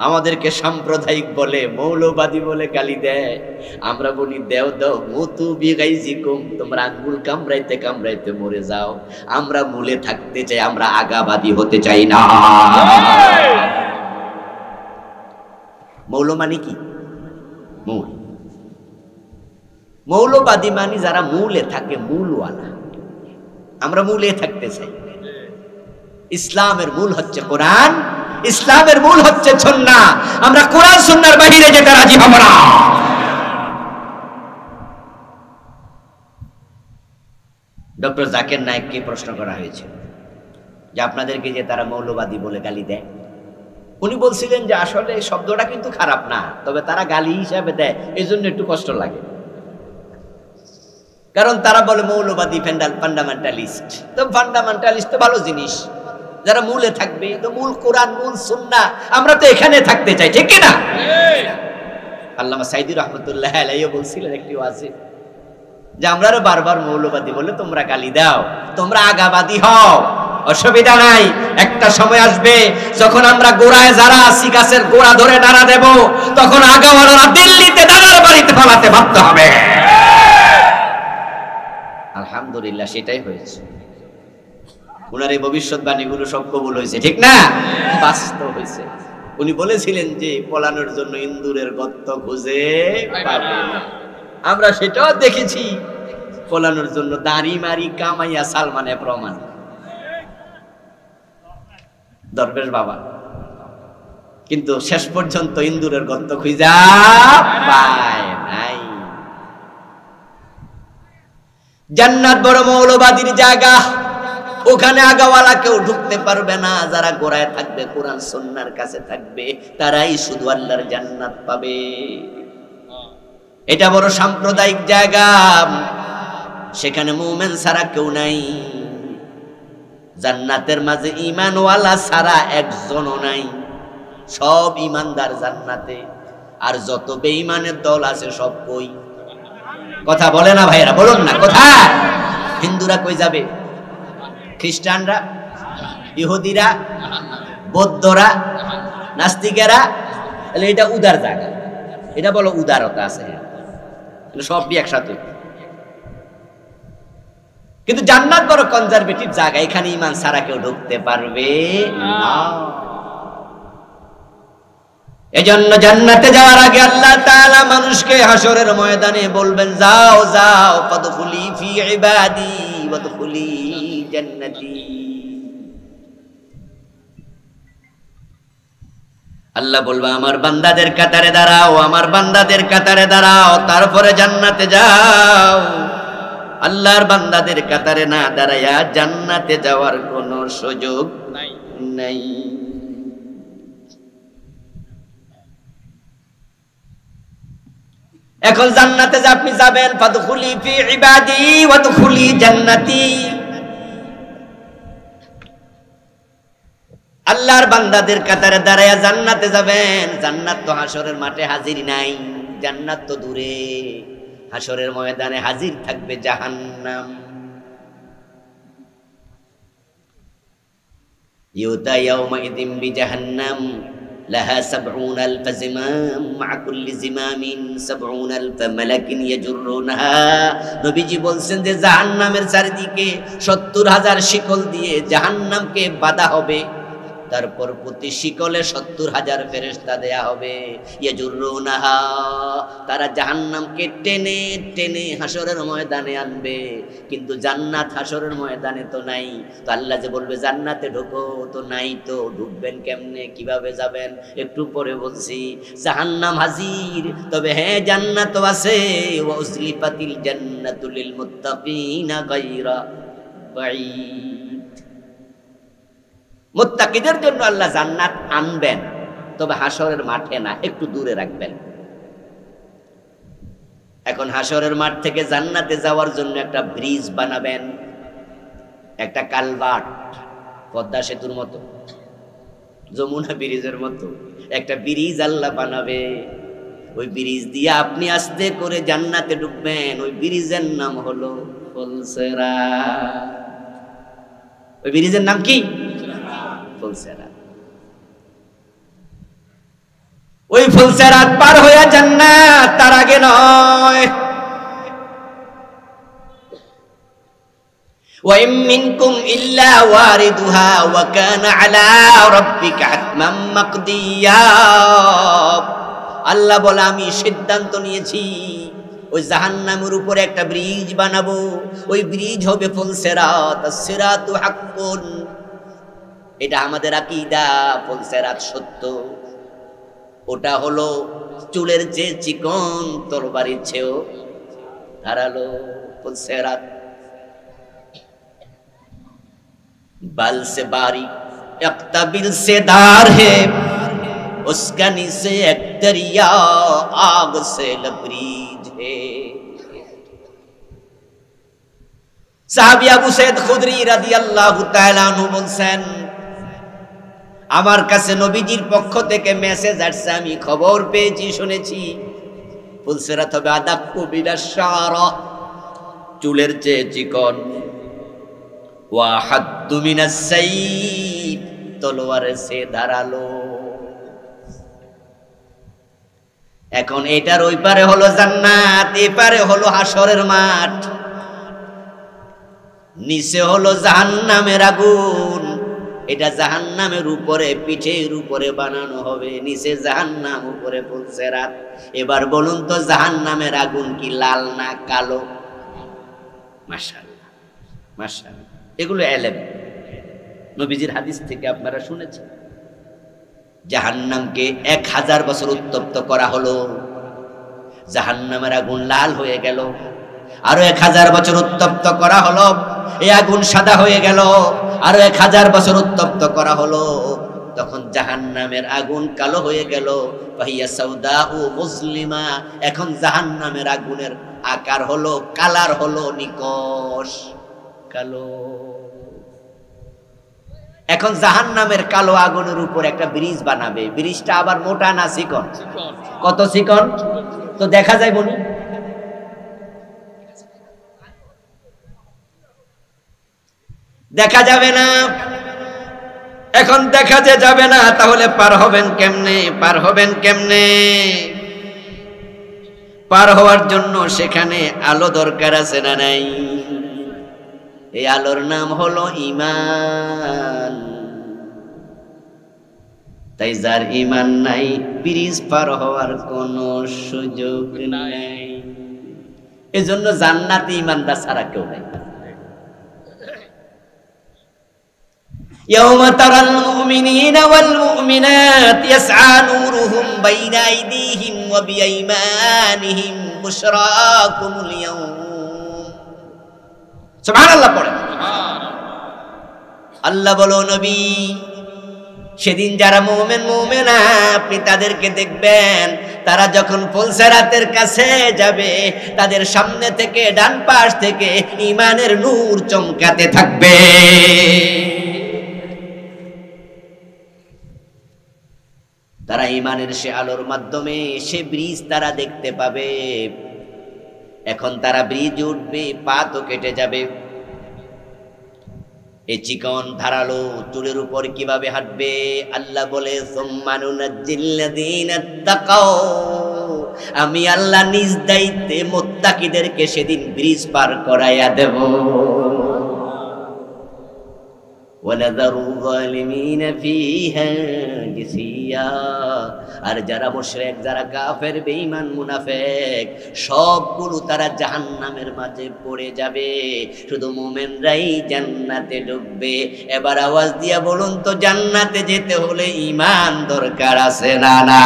আমাদেরকে সাম্প্রদায়িক বলে, মৌলবাদী বলে গালি দেয়। আমরা বলি দেও দাও মুতু বিগাইজিকুম, তোমরা আঙ্গুল কামড়াইতে কামড়াইতে মরে যাও। আমরা মূলে থাকতে চাই, আমরা আগাবাদী হতে চাই না। মৌল মানে কি? মূল। মৌলবাদী মানে যারা মূলে থাকে, মূলওয়ালা। আমরা মূলে থাকতে চাই। ইসলামের মূল হচ্ছে কোরআন, ইসলামের মূল হচ্ছে সুন্নাহ। আমরা কোরআন সুন্নাহর বাইরে যেতে রাজি হব না। ডক্টর জাকির নায়েককে প্রশ্ন করা হয়েছে যে আপনাদেরকে যে তারা মৌলবাদী বলে গালি দেয়, উনি বলছিলেন যে আসলে শব্দটা কিন্তু খারাপ না, তবে তারা গালি হিসাবে দেয়, এই জন্য একটু কষ্ট লাগে। কারণ তারা বলে মৌলবাদী ফান্ডামেন্টালিস্ট। তো ফান্ডামেন্টালিস্ট তো ভালো জিনিস, যারা মূলে থাকবে। তো মূল কোরআন, মূল সুন্নাহ, আমরা তো এখানে থাকতে চাই, ঠিক কি না? আল্লামা সাইদী রাহমাতুল্লাহ আলাইহি বলছিলেন একটি ওয়াজে যে আমরা বারবার মৌলবাদী বলে তোমরা গালি দাও, তোমরা আগাবাদী হও, অসুবিধা নাই। একটা সময় আসবে যখন আমরা গোড়ায় যারা আছি, গাছের গোড়া ধরে ডানা দেব, তখন আগাওয়ালারা দিল্লিতে দাদার বাড়িতে পালাতে ভাবতে হবে। আলহামদুলিল্লাহ, সেটাই হয়েছে। উনার এই ভবিষ্যৎবাণীগুলো সব কবুল হয়েছে, ঠিক না? বাস্তব হয়েছে। উনি বলেছিলেন যে পলানোর জন্য ইন্দুরের গর্ত খুঁজে পাবে না। আমরা সেটাও দেখেছি, পলানোর জন্য দাড়ি মারি কামাইয়া সালমানে প্রমাণ। দরবেশ বাবা কিন্তু শেষ পর্যন্ত ইন্দুরের গর্ত খুঁজা পায় নাই। জান্নাত বড় মৌলবাদীর জায়গা, ওখানে আগাওয়ালা কেউ ঢুকতে পারবে না। যারা গোড়ায় থাকবে, কোরআন সুন্নাহর কাছে থাকবে, তারাই শুধু আল্লাহর জান্নাত পাবে। এটা বড় সাম্প্রদায়িক জায়গা, সেখানে মুমিন ছাড়া কেউ নাই। জান্নাতের মাঝে ঈমানওয়ালা ছাড়া একজনও নাই, সব ঈমানদার জান্নাতে। আর যত বেঈমানের দল আছে সব কই? কথা বলে না ভাইরা, বলুন না কোথায়? হিন্দুরা কই যাবে? খ্রিস্টানরা, ইহুদিরা, বৌদ্ধরা, নাস্তিকেরা, তাহলে এটা উদার জায়গা। এটা বলো উদারতা আছে, সবই একসাথে। কিন্তু জান্নাত বড় কনজারভেটিভ জায়গা, এখানে ঈমান ছাড়া কেউ ঢুকতে পারবে না। এজন্য জান্নাতে যাওয়ার আগে আল্লাহ তাআলা মানুষকে হাসরের ময়দানে বলবেন, যাও যাও ফাদখুলি ফি ইবাদি ওয়াদখুলি জান্নাতি। আল্লাহ বলবে আমার বান্দাদের কাতারে দাঁড়াও, আমার বান্দাদের কাতারে দাঁড়াও, তারপরে জান্নাতে যাও। আল্লাহর বান্দাদের কাতারে না দাঁড়ায়া জান্নাতে যাওয়ার কোনো সুযোগ নাই। এখন জান্নাতে যে আপনি যাবেন, ফাদখুলি ফি ইবাদি ওয়াদখুলি জান্নাতি। আল্লাহর বান্দাদের কাতারে দাঁড়ায়া জান্নাতে যাবেন। জান্নাত তো হাসরের মাঠে হাজির নাই, জান্নাত তো দূরে। হাসরের ময়দানে হাজির থাকবে জাহান্নাম। ইউতা ইয়াউমাইযিন বিজাহান্নাম লাহা ৭০,০০০ জিমাম মা কুল্লি জিমামিন ৭০,০০০ মালাকিন ইয়াজুরুনহা। নবীজি বলছেন যে জাহান্নামের চারিদিকে ৭০,০০০ শিকল দিয়ে জাহান্নামকে বাঁধা হবে। তারপর প্রতি শিকলে 70,000 ফেরেশতা দেয়া হবে। ইয়াজুরুনাহা, তারা জাহান্নামকে টেনে টেনে হাসরের ময়দানে আনবে। কিন্তু জান্নাত হাসরের ময়দানে তো নাই, তো আল্লাহ যে বলবে জান্নাতে ঢোকো, তো নাই, তো ঢুকবেন কেমনে, কিভাবে যাবেন? একটু পরে বলছি। জাহান্নাম হাজির, তবে হ্যাঁ জান্নাতও আছে। ওয়া উজলিফাতিল জান্নাতু লিল মুত্তাকিনা গায়রা বাঈদ, মুত্তাকিদের জন্য আল্লাহ জান্নাত আনবেন, তবে হাসরের মাঠে না, একটু দূরে রাখবেন। এখন হাসরের মাঠ থেকে জান্নাতে যাওয়ার জন্য একটা ব্রিজ বানাবেন, একটা কালভার্ট, পদ্মা সেতুর মতো, যমুনা ব্রিজের মতো একটা ব্রিজ আল্লাহ বানাবে। ওই ব্রিজ দিয়ে আপনি আস্তে করে জান্নাতে ঢুকবেন। ওই ব্রিজের নাম হলো ফুলসেরাত। ওই ব্রিজের নাম কি? ফুলসেরাত। ওই ফুলসেরাত পার হয়ে জান্নাত, তার আগে নয়। وَإِن مِّنكُمْ إِلَّا وَارِدُهَا وَكَانَ عَلَى رَبِّكَ حَتْمًا مَّقْضِيًّا। আল্লাহ বলে আমি সিদ্ধান্ত নিয়েছি, ওই জাহান্নামের উপরে একটা ব্রিজ বানাবো। ওই ব্রিজ হবে ফুলসেরাত। সিরাতু হাক্কুন, এটা আমাদের আকীদা। ফুলসেরাত সত্য। ওটা হলো চুলের যে চিকন, তরবারির চেয়েও ধারালো। ফুলসেরাত बल से बारी यक्तबिल से धार है, उसका नीचे एक दरिया आग से लबरीज है। साहबी আবু সঈদ খুদরি রাদিয়াল্লাহু তাআলা আনহু বলছেন, আমার কাছে নবীজির পক্ষ থেকে মেসেজ আসছে, আমি খবর পেয়েছি, শুনেছি, ফুলসেরাত হবে আদাক্কু বিনাশ শারা, চুলের চেয়ে চিকন, ওয়া হাদ্দু মিনাস সাইফ, তলোয়ারের চেয়ে ধারালো। এখন এটার ওই পারে হলো জান্নাত, এই পারে হলো হাসরের মাঠ, নিচে হলো জাহান্নামের আগুন। এটা জাহান্নামের উপরে, পিঠের উপরে বানানো হবে, নিচে জাহান্নাম, উপরে ফুলসেরাত। এবার বলুন তো জাহান্নামের আগুন কি লাল না কালো? মাশাআল্লাহ, মাশাআল্লাহ। এগুলো এলেম, নবীজির হাদিস থেকে আপনারা শুনেছেন। জাহান্নামকে 1000 বছর উত্তপ্ত করা হলো, জাহান্নামের আগুন লাল হয়ে গেল। আরো 1000 বছর উত্তপ্ত করা হলো, এই আগুন সাদা হয়ে গেল। আরো 1000 বছর উত্তপ্ত করা হলো, তখন জাহান্নামের আগুন কালো হয়ে গেল। ফাহিয়া সাউদাউ মুসলিমা, এখন জাহান্নামের আগুনের আকার হলো, কালার হলো নিকশ কালো। এখন জাহান্নামের কালো আগুনের উপর একটা ব্রিজ বানাবে। ব্রিজটা আবার মোটা না চিকন? কত চিকন? তো দেখা যায় বলি, দেখা যাবে না। এখন দেখা যে যাবে না, তাহলে পার হবেন কেমনে? পার হবেন কেমনে? পার হওয়ার জন্য সেখানে আলো দরকার আছে না নাই? এই আলোর নাম হলো ঈমান। তাই যার ঈমান নাই, ব্রিজ পার হওয়ার কোনো সুযোগ নাই। এজন্য জান্নাতে ঈমানদার ছাড়া কেউ নাই। يوم ترى المؤمنين والمؤمنات يسعى نورهم بين أيديهم وبأيمانهم بشراكم اليوم। সুবহানাল্লাহ পড়ে। আল্লাহ বলো নবী, সেদিন যারা মুমিন মুমিনা আপনি তাদেরকে দেখবেন, তারা যখন ফুলসেরাতের কাছে যাবে, তাদের সামনে থেকে ডান পাশ থেকে ঈমানের নূর চমকাতে থাকবে। তারা ঈমানের সে আলোর মাধ্যমে সে ব্রিজ তারা দেখতে পাবে। এখন তারা ব্রিজ উঠবে, পা তো কেটে যাবে। এই চিকন ধারালো চুলের উপর কিভাবে হাঁটবে? আল্লাহ বলে সুম্মা নুনাজ্জিল্লাযীনা তাকাও, আমি আল্লাহ নিজ দায়িত্বে মুত্তাকিদেরকে সেদিন ব্রিজ পার করাইয়া দেব। ওয়ানাযারু যালিমিনা ফিহা জিসিয়া। আর যারা মুশরিক, যারা কাফের, বেঈমান, মুনাফিক, সবগুলো তারা জাহান্নামের মাঝে পড়ে যাবে, শুধু মুমিনরাই জান্নাতে ঢুকবে। এবার আওয়াজ দিয়া বলুন তো, জান্নাতে যেতে হলে ঈমান দরকার আছে না? না।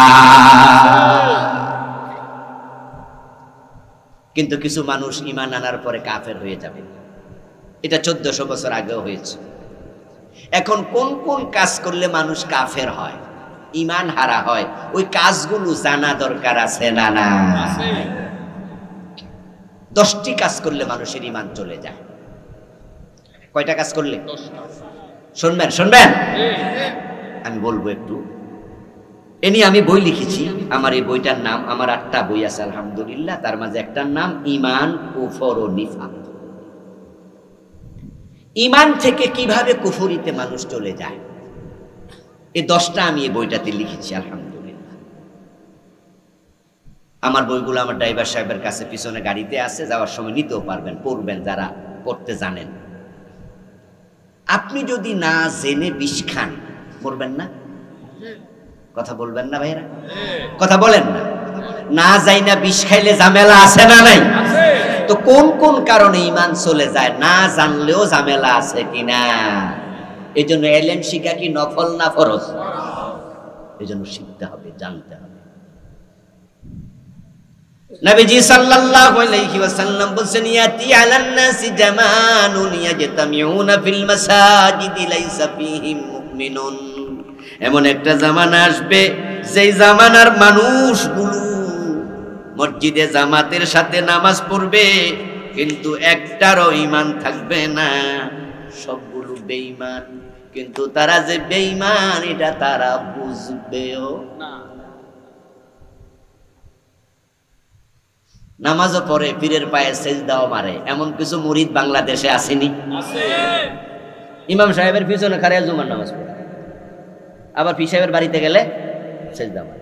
কিন্তু কিছু মানুষ ঈমান আনার পরে কাফের হয়ে যাবে। এটা 1400 বছর আগেও হয়েছে। এখন কোন কোন কাজ করলে মানুষ কাফের হয়, ঈমান হারা হয়, ওই কাজগুলো জানা দরকার আছে না? না। 10টি কাজ করলে মানুষের ঈমান চলে যায়। কয়টা কাজ করলে? শুনবেন শুনবেন, আমি বলবো একটু। এ নিয়ে আমি বই লিখেছি। আমার এই বইটার নাম, আমার 8টা বই আছে আলহামদুলিল্লাহ, তার মাঝে একটার নাম ঈমান, কুফর ও নিফাক। ঈমান থেকে কিভাবে কুফরিতে মানুষ চলে যায়, এই 10টা আমি এই বইটাতে লিখেছি আলহামদুলিল্লাহ। আমার বইগুলো আমার ড্রাইভার সাহেবের কাছে পিছনে গাড়িতে আছে, যাওয়ার সময় নিতেও পারবেন, পড়বেন যারা পড়তে জানেন। আপনি যদি না জেনে বিষ খান, মরবেন না? কথা বলবেন না ভাইরা? কথা বলেন না? না যাই না বিষ খাইলে ঝামেলা আছে না নাই? তো কোন কোন কারণে ঈমান চলে যায়, না জানলেও ঝামেলা আছে কিনা? এই জন্য এলেম শিখা কি নফল না ফরজ? এই জন্য শিখতে হবে, জানতে হবে। নবীজি সাল্লাল্লাহু আলাইহি ওয়াসাল্লাম বলেন, ইয়াতি আলান নাসি জামানুন ইয়াজতামিউনা ফিল মাসাজিদি লাইসা ফীহিম মুমিনুন। এমন একটা জামানা আসবে, যেই জামানার মানুষগুলো মসজিদে জামাতের সাথে নামাজ পড়বে, কিন্তু একটারও ঈমান থাকবে না, সবগুলো বেঈমান। কিন্তু তারা যে বেঈমান এটা তারা বুঝবেও না। নামাজও পড়ে, পীরের পায়ে সেজদাও মারে, এমন কিছু মুরিদ বাংলাদেশে আসেনি? ইমাম সাহেবের পিছনে খাড়িয়া জুমার নামাজ পড়ে, আবার পীর সাহেবের বাড়িতে গেলে সেজদা মারে।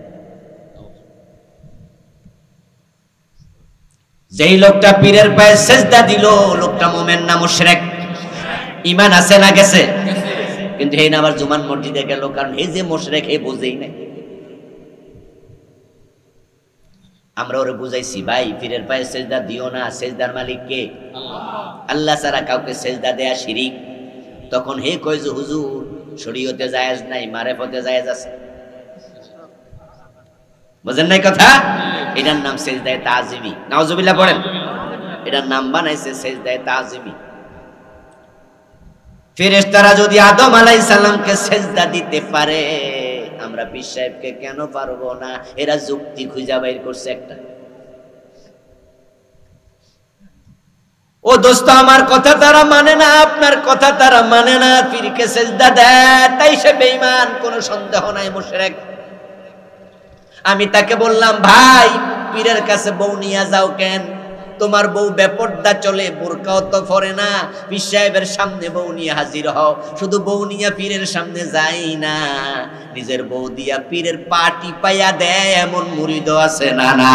যেই লোকটা পীরের পায়ে সেজদা দিল, লোকটা মুমিন না মুশরিক? ঈমান আছে না গেছে? কিন্তু এই না আবার জুমান মসজিদে গেল, কারণ এই যে মুশরিক, এই বুঝেই নাই। আমরা ওরে বুঝাইছি, ভাই পীরের পায়ে সেজদা দিও না, সেজদার মালিক কে? আল্লাহ ছাড়া কাউকে সেজদা দেয়া শিরিক। তখন হে কয় যে হুজুর, শরীয়তে জায়েজ নাই, মারেফতে জায়েজ আছে। বুঝেন নাই কথা? এটার নাম সেজদায়ে তাজিমি। নাউজুবিল্লাহ পড়েন। এটার নাম বানাইছে সেজদায়ে তাজিমি। ফেরেশতারা যদি আদম আলাইহিস সালামকে সেজদা দিতে পারে, আমরা পীর সাহেবকে কেন পারবো না? এরা যুক্তি খুঁজা বাইর করছে একটা। ও দোস্ত, আমার কথা তারা মানে না, আপনার কথা তারা মানে না, পীরকে সেজদা দেয় তাই সে বেঈমান, কোনো সন্দেহ নাই, মুশরিক। আমি তাকে বললাম, ভাই পীরের কাছে বউ নিয়ে যাও কেন? তোমার বউ বেপর্দা চলে, বোরকাও তো পরে না, পীর সাহেবের সামনে বউ নিয়ে হাজির হও। শুধু বউ নিয়ে পীরের সামনে যাই না, নিজের বউ দিয়া পীরের পাটি পাইয়া দেয়, এমন মুরিদও আছে না? না।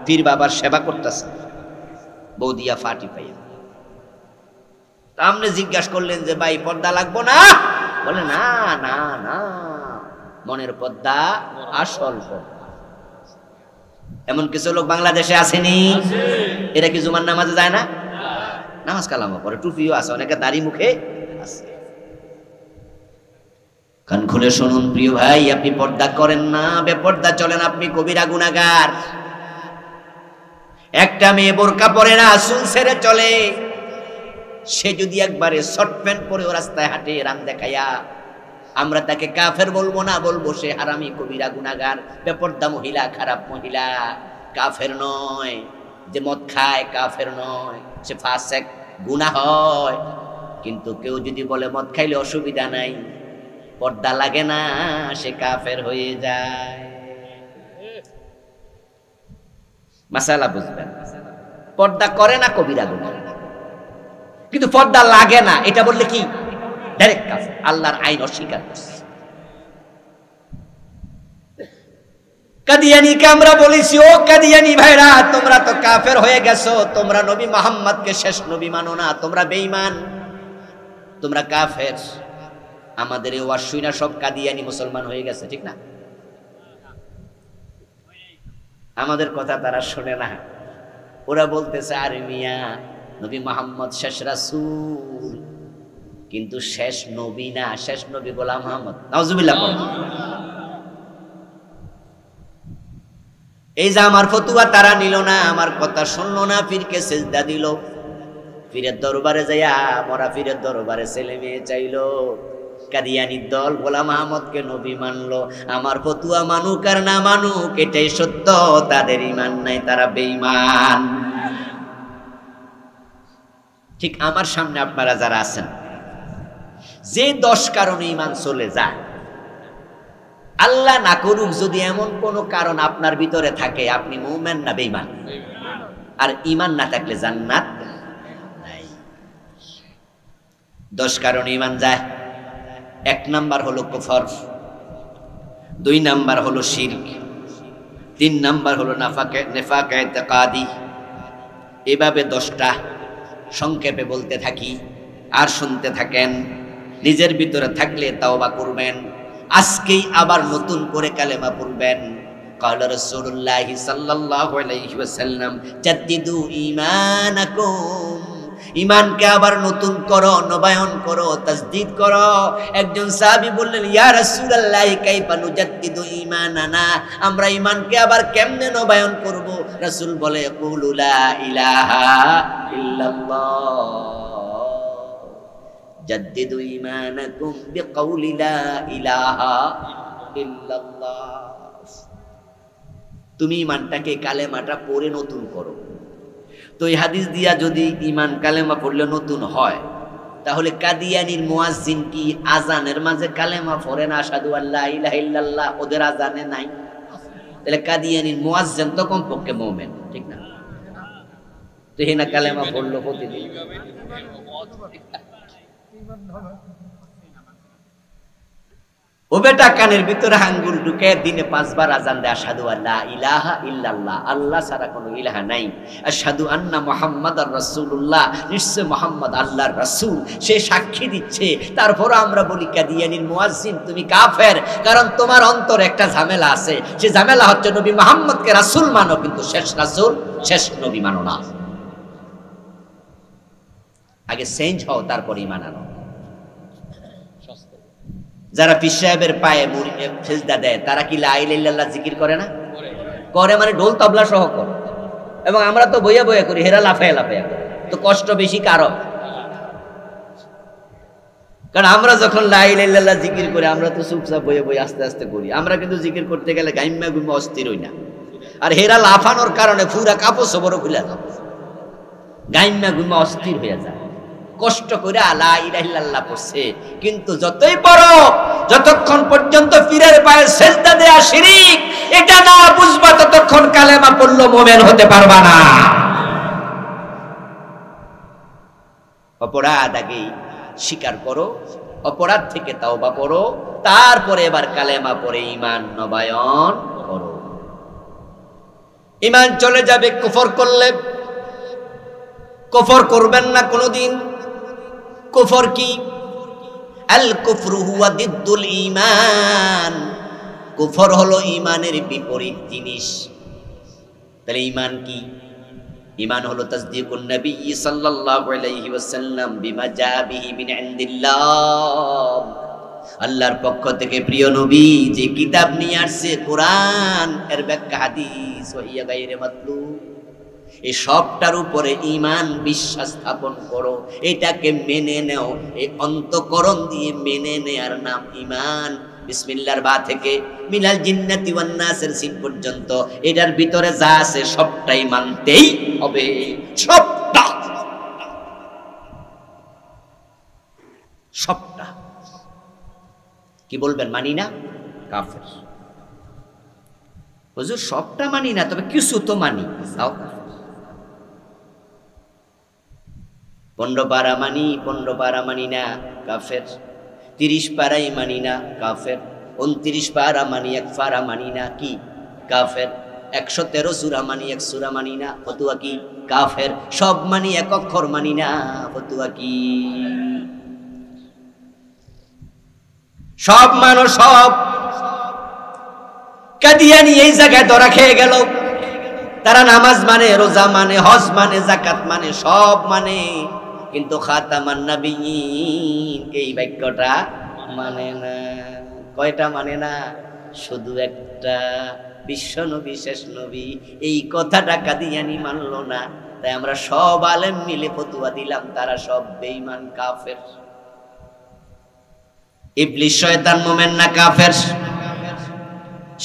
পীর বাবার সেবা করতেছে, বউ দিয়া ফাটি পাইয়া। আপনি জিজ্ঞাসা করলেন যে ভাই পর্দা লাগবো না? বলে না না না, মনের পর্দা আসল পর্দা। এমন কিছু লোক বাংলাদেশে আসেনি? এরা কি জুমার নামাজে যায় না? নামাজ কালামও পড়ে, টুপিও আছে, অনেকে দাড়ি মুখে আছে। কান খুলে শুনুন প্রিয় ভাই, আপনি পর্দা করেন না, বেপর্দা চলেন, আপনি কবিরা গুনাহগার। একটা মেয়ে বোরকা পরে না, চুল ছেড়ে চলে, সে যদি একবারে শর্ট প্যান্ট পরে ও রাস্তায় হাঁটে রান দেখাইয়া, আমরা তাকে কাফের বলবো না, বলবো সে হারামি, কবিরা গুনাহগার, বেপর্দা মহিলা, খারাপ মহিলা। কাফের নয়, যে মদ খায় কাফের নয়, সে ফাসেক, গুনাহ হয়। কিন্তু কেউ যদি বলে মদ খাইলে অসুবিধা নাই, পর্দা লাগে না, সে কাফের হয়ে যায়। মাসালা বুঝবেন? পর্দা করে না কবিরা গুনাহ, কিন্তু পর্দা লাগে না, এটা বললে কি ডাইরেক্ট কাফের, আল্লাহর আইন অস্বীকার করছে। কাদিয়ানীকে আমরা বলেছি, ও কাদিয়ানী ভাইরা, তোমরা তো কাফের হয়ে গেছো, তোমরা নবী মুহাম্মদকে শেষ নবী মানো না, তোমরা বেঈমান। তোমরা কাফের। আমাদের এই ওয়াজ শুইনা সব কাদিয়ানি মুসলমান হয়ে গেছে, ঠিক না? আমাদের কথা তারা শোনে না। ওরা বলতেছে আরে মিয়া, নবী মুহাম্মদ শেষ রাসূল, কিন্তু শেষ নবী না, শেষ নবী গোলাম মুহাম্মদ। নাউজুবিল্লাহ। এই যে আমার ফতুয়া তারা নিল না, আমার কথা শুনলো না, পীরকে সেজদা দিল। পীরের দরবারে যাইয়া মরা পীরের দরবারে ছেলে মেয়ে চাইলো। কাদিয়ানির দল গোলাম আহমদকে নবী মানলো। আমার ফতুয়া মানুক আর না মানুক, এটাই সত্য, তাদের ঈমান নাই, তারা বেঈমান। ঠিক আমার সামনে আপনারা যারা আছেন, যে 10 কারণে ঈমান চলে যায়, আল্লাহ না করুক যদি এমন কোন কারণ আপনার ভিতরে থাকে, আপনি মুমিন না বেঈমান? আর ঈমান না থাকলে জান্নাত নাই। 10 কারণে ঈমান যায়। 1 নাম্বার হলো কুফর, 2 নাম্বার হলো শিরক, 3 নাম্বার হলো নেফাক ইতিকাদি। এভাবে 10টা সংক্ষেপে বলতে থাকি, আর শুনতে থাকেন। নিজের ভিতরে থাকলে তাওবা করবেন, আজকেই আবার নতুন করে কালেমা পড়বেন। قال رسول الله صلى الله عليه وسلم جددوا ঈমানাকুম, ঈমানকে আবার নতুন করো, নবায়ন করো, তাজদীদ করো। একজন সাহাবী বললেন, ইয়া রাসূলুল্লাহ কাইফা নুজাদ্দিদু ঈমানানা, আমরা ঈমানকে আবার কেমনে নবায়ন করব? রাসূল বলে, কুলু লা ইলাহা ইল্লাল্লাহ, জাদ্দিদু ঈমানাকুম বিকাউলি লা ইলাহা ইল্লাল্লাহ। তুমি ঈমানটাকে কালেমাটা পড়ে নতুন করো। তো এই হাদিস দিয়া যদি ঈমান কালেমা পড়লে নতুন হয়, তাহলে কাদিয়ানির মুয়াজ্জিন কি আজানের মাঝে কালেমা পড়ে না? আশহাদু আল্লা ইলাহা ইল্লাল্লাহ ওদের আজানে নাই? তাহলে কাদিয়ানির মুয়াজ্জিন তো কমপক্ষে মুমিন, ঠিক না? তো হেনা কালেমা পড়লো প্রতিদিন। ও বেটা, কানের ভিতরে আঙ্গুল ঢুকে দিনে 5 বার আজান দেয়, আশহাদু আল্লা ইলাহা ইল্লাল্লাহ, আল্লাহ ছাড়া কোনো ইলাহা নাই, আশহাদু আন্না মুহাম্মাদার রাসূলুল্লাহ, নিশ্চয় মুহাম্মদ আল্লাহর রাসূল, সে সাক্ষী দিচ্ছে। তারপর আমরা বলি কাদিয়ানির মুয়াজ্জিন তুমি কাফের, কারণ তোমার অন্তরে একটা ঝামেলা আছে। সে ঝামেলা হচ্ছে নবী মুহাম্মদকে রাসূল মানো, কিন্তু শেষ রাসূল শেষ নবী মানো না। আগে চেঞ্জ হও, তারপর ঈমান আনো। যারা পীর সাহেবের পায়ে সেজদা দেয়, তারা কি লা ইলাহা ইল্লাল্লাহ জিকির করে না? করে, মানে ঢোল তবলা সহ করে। এবং আমরা তো বইয়া বইয়া করি, হেরা লাফায়া লাফায়া করে। তো কষ্ট বেশি কারো, কারণ আমরা যখন লা ইলাহা ইল্লাল্লাহ জিকির করি, আমরা তো চুপচাপ বইয়া বইয়া আস্তে আস্তে করি। আমরা কিন্তু জিকির করতে গেলে গাইম্মা গুম্মা অস্থির হই না। আর হেরা লাফানোর কারণে পুরা কাপড় সবরও খুলে যায়, গাইম্মা গুম্মা অস্থির হয়ে যায়। কষ্ট করে লা ইলাহা ইল্লাল্লাহ পড়ছে, কিন্তু যতই পড়ো, যতক্ষণ পর্যন্ত পীরের পায়ে সেজদা দেয়া শিরক এটা না বুঝবা, ততক্ষণ কালেমা পড়লো মুমিন হতে পারবা না। অপরাধ আগে স্বীকার করো, অপরাধ থেকে তাওবা করো, তারপরে এবার কালেমা পড়ে ঈমান নবায়ন করো। ঈমান চলে যাবে কুফর করলে। কুফর করবেন না কোনোদিন। কুফর কি? আল কুফরু হুয়া দিদ্দুল ঈমান, কুফর হলো ঈমানের বিপরীত জিনিস। তাহলে ঈমান কি? ঈমান হলো তাসদীকুন নবী সাল্লাল্লাহু আলাইহি ওয়াসাল্লাম বিমা জাআ বিহি মিন ইনদিল্লাহ, আল্লাহর পক্ষ থেকে প্রিয় নবী যে কিতাব নিয়ে আসছে, কোরআন, এর ব্যাখ্যা হাদিস, ওয়া গায়রে মাতলুব, এই সবটার উপরে ঈমান বিশ্বাস স্থাপন করো, এটাকে মেনে নাও। এই অন্তঃকরণ দিয়ে মেনে নেয়ার নাম ঈমান। বিসমিল্লাহর বা থেকে মিনাল জিন্নাতি ওয়ান নাসের সিন পর্যন্ত এটার ভিতরে যা আছে সবটাই মানতেই হবে। সবটা সবটা কি বলবেন? মানি না, কাফের। হুজুর সবটা মানি না, তবে কিছু তো মানি। 15 পারা মানি, 15 পারা মানি না, কাফের। 30 পারাই মানি না, কাফের। 29 পারা মানি, 1 পারা মানি না, কি? কাফের। 113 সূরা মানি, 1 সূরা মানি না, ফতোয়া কি? কাফের। সব মানি, 1 অক্ষর মানি না, ফতোয়া কি? সব মানুষ সব কাদিয়ানি এই জায়গায় ধরা খেয়ে গেল। তারা নামাজ মানে, রোজা মানে, হজ মানে, যাকাত মানে, সব মানে, কিন্তু খাতামান নাবিয়্যিন এই বাক্যটা মানে না। কয়টা মানে না? শুধু একটা, বিশ্ব নবী, শেষ নবী, এই কথাটা কাদিয়ানি মানলো না। তাই আমরা সব আলেম মিলে ফতোয়া দিলাম তারা সব বেঈমান, কাফের। ইবলিস শয়তান মুমিন না কাফের?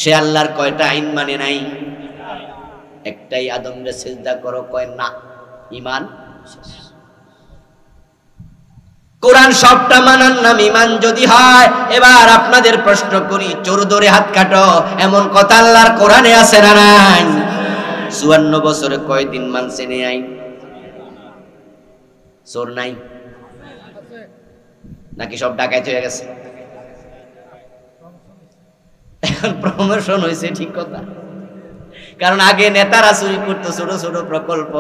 সে আল্লাহর কয়টা আইন মানে নাই? একটাই, আদমরে সিজদা করো, কয় না, ঈমান শেষ। কোরআন সবটা মানার নাম ঈমান যদি হয়। এবার আপনাদের প্রশ্ন করি, চোর ধরে হাত কাটো, এমন কথা আল্লাহর কোরআনে আছে না নাই? 54 বছরে কয়দিন মানছে নে আইন? চোর নাই নাকি সব ডাকাইত হয়ে গেছে? এখন প্রমোশন হয়েছে, ঠিক কথা। কারণ আগে নেতারা চুরি করতো ছোট ছোট প্রকল্প,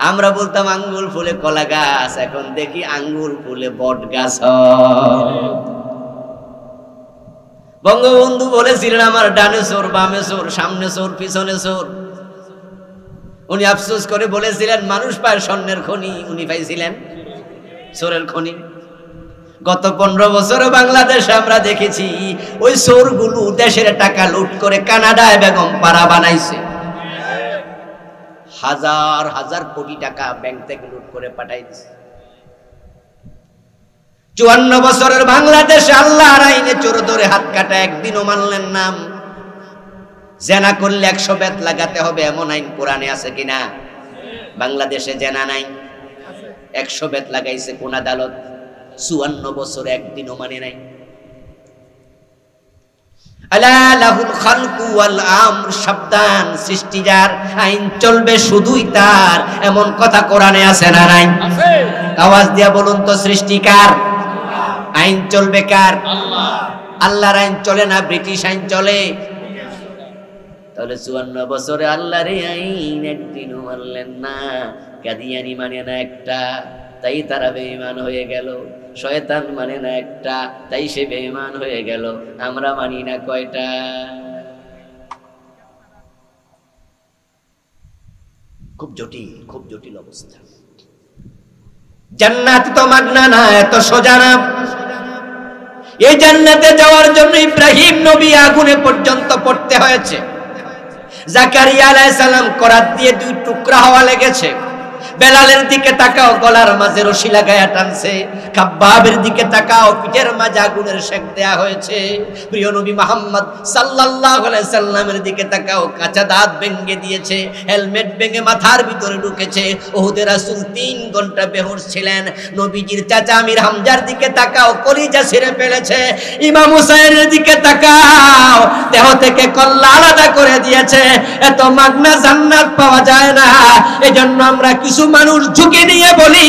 আমরা বলতাম আঙ্গুল ফুলে কলা গাছ, এখন দেখি আঙ্গুল ফুলে বট গাছ। বঙ্গবন্ধু বলেছিলেন আমার ডানে চোর, বামে চোর, সামনে চোর, পিছনে চোর। উনি আফসোস করে বলেছিলেন মানুষ পায় স্বর্ণের খনি, উনি পাইছিলেন চোরের খনি। গত 15 বছর বাংলাদেশে আমরা দেখেছি ওই চোরগুলো দেশের টাকা লুট করে কানাডায় বেগম পাড়া বানাইছে। হাজার হাজার কোটি টাকা ব্যাংক থেকে লুট করে পাঠাই দিছে। 54 বছরের বাংলাদেশে আল্লাহর আইনে চোর ধরে হাত কাটা একদিনও মানলেন না। জেনা করলে 100 বেত লাগাতে হবে এমন আইন কোরআনে আছে কিনা? বাংলাদেশে জেনা নাই, 100 বেত লাগাইছে কোন আদালত? 54 বছর একদিনও মানে নাই। আলা লাহুল খালকু ওয়াল আমর, সাবধান, সৃষ্টি যার, আইন চলবে শুধুই তার, এমন কথা কোরআনে আছে না নাই? আছে। আওয়াজ দিয়া বলুন তো, সৃষ্টি কার? আইন চলবে কার? আল্লাহ। আল্লাহর আইন চলে না ব্রিটিশ আইন চলে? তাহলে 54 বছরে আল্লাহর আইন একদিনও মানলেন না। কাদিয়ানি মানে না একটা, তাই তারা বেঈমান হয়ে গেল। শয়তান মানে না একটা, তাই সে বেঈমান হয়ে গেল। আমরা মানি না কয়টা? খুব জটিল, খুব জটিল অবস্থা। জান্নাত তো মাগনা না, এত সোজা না। এই জান্নাতে যাওয়ার জন্য ইব্রাহিম নবী আগুনে পর্যন্ত পড়তে হয়েছে। জাকারিয়া আলাইহিস সালাম করাত দিয়ে 2 টুকরা হওয়া লেগেছে। বেলালের দিকে তাকাও, গলার মাঝে রশি লাগায়া টানছে। খাব্বাবের দিকে তাকাও, পিঠের মাঝে আগুনের শেক দেয়া হয়েছে। প্রিয় নবী মুহাম্মদ সাল্লাল্লাহু আলাইহি সাল্লামের দিকে তাকাও, কাঁচা দাঁত ভেঙে দিয়েছে, হেলমেট ভেঙে মাথার ভিতরে ঢুকেছে। উহুদে রাসূল 3 ঘন্টা বেহুশ ছিলেন। নবীজির চাচা আমির হামজার দিকে তাকাও, কলিজা ছিঁড়ে ফেলেছে। ইমাম হুসাইনের দিকে তাকাও, দেহ থেকে কল্লা আলাদা করে দিয়েছে। এত মাগনা জান্নাত পাওয়া যায় না। এজন্য আমরা কিছু মানুষ ঝুঁকে নিয়ে বলি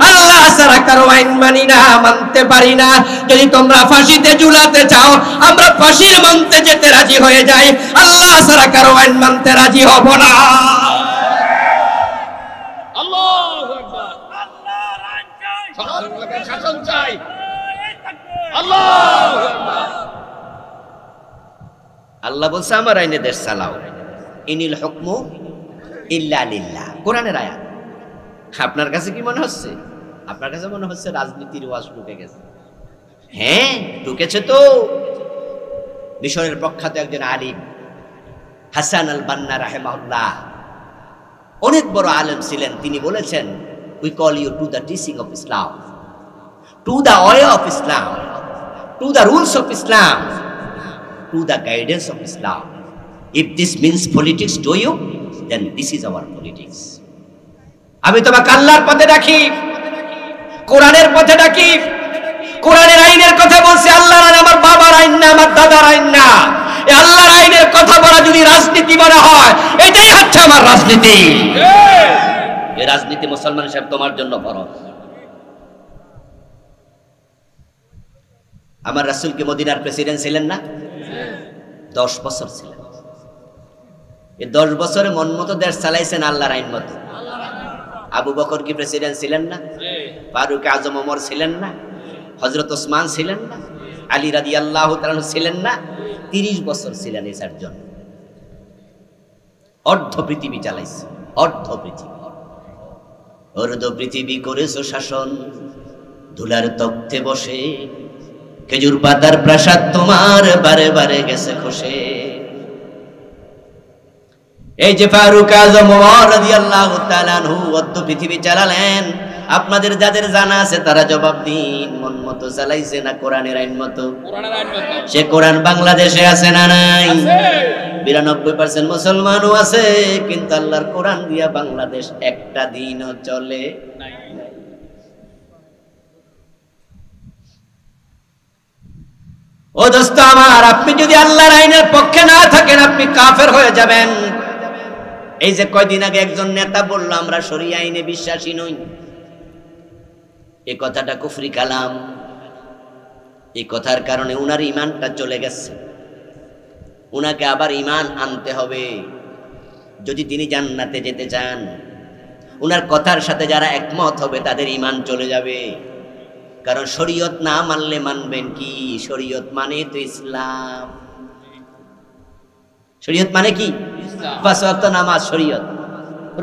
আল্লাহ ছাড়া কারো আইন মানি না, মানতে পারি না। যদি তোমরা ফাঁসিতে ঝুলাতে চাও, আমরা ফাঁসির মানতে যেতে রাজি হয়ে যাই, আল্লাহ ছাড়া কারো আইন মানতে রাজি হব না। আল্লাহু আকবার। আল্লাহর আইন চাই, শাসন চাই। আল্লাহু আকবার। আল্লাহ বলছে আমার আইনে দেশ চালাও। ইনিল হুকমু ইল্লা লিল্লাহ, কোরআনের আয়াত। আপনার কাছে কি মনে হচ্ছে? আপনার কাছে মনে হচ্ছে রাজনীতির ওয়াজ ঢুকে গেছে। হ্যাঁ, ঢুকেছে তো। মিশরের প্রখ্যাত একজন আলিম হাসান আল বান্না রাহিমাহুল্লাহ, অনেক বড় আলেম ছিলেন। তিনি বলেছেন, we call you to the teaching of Islam, to the way of Islam, to the rules of Islam, to the guidance of Islam. If this means politics to you, then this is our politics. আমি তোমাকে আল্লাহর পথে ডাকি, কোরআনের পথে ডাকি। কোরআনের আইনের কথা বলছি, আল্লাহর আইন আমার বাবার আইন না, আমার দাদার আইন না। এই আল্লাহর আইনের কথা বলা যদি রাজনীতি বলা হয়, এটাই হচ্ছে আমার রাজনীতি। এই রাজনীতি মুসলমান সাহেব তোমার জন্য ফরজ। আমার রাসূল কি মদিনার প্রেসিডেন্ট ছিলেন না? 10 বছর ছিলেন। এই 10 বছরে মন মতো দেশ চালাইছেন আল্লাহর আইন মতো। আবু বকর কি প্রেসিডেন্ট ছিলেন না? ফারুক আজম ওমর ছিলেন না? হযরত ওসমান ছিলেন না? আলী রাদিয়াল্লাহু তাআলা ছিলেন না? 30 বছর ছিলেন এই চারজন। অর্ধ পৃথিবী চালাইছে, অর্ধ পৃথিবী। অর্ধ পৃথিবী করেছো শাসন, ধুলার তখ্তে বসে, খেজুর পাতার প্রাসাদ তোমার বারে বারে গেছে খসে। এই যে ফারুক আযম ওমর রাদিয়াল্লাহু তাআলা আনহু অর্ধ পৃথিবী চালালেন। আপনাদের যাদের জানা আছে তারা জবাব দিন, মন মতো চালাইছে না কোরআনের আইন মতো? সে কোরআন বাংলাদেশে আছে না নাই? 92% মুসলমানও আছে, কিন্তু আল্লাহর কোরআন দিয়া বাংলাদেশ একটা দিনও চলে নাই। ও দোস্ত আমার, আপনি যদি আল্লাহর আইনের পক্ষে না থাকেন আপনি কাফের হয়ে যাবেন। এই যে কয়দিন আগে একজন নেতা বলল আমরা শরিয়া আইনে বিশ্বাসী নই, এই কথাটা কুফরি কালাম। এই কথার কারণে উনার ঈমানটা চলে গেছে, উনাকে আবার ঈমান আনতে হবে যদি তিনি জান্নাতে যেতে চান। উনার কথার সাথে যারা একমত হবে তাদের ঈমান চলে যাবে। কারণ শরীয়ত না মানলে মানবেন কি? শরীয়ত মানে তো ইসলাম। শরীয়ত মানে কি? পাঁচ ওয়াক্ত নামাজ শরীয়ত,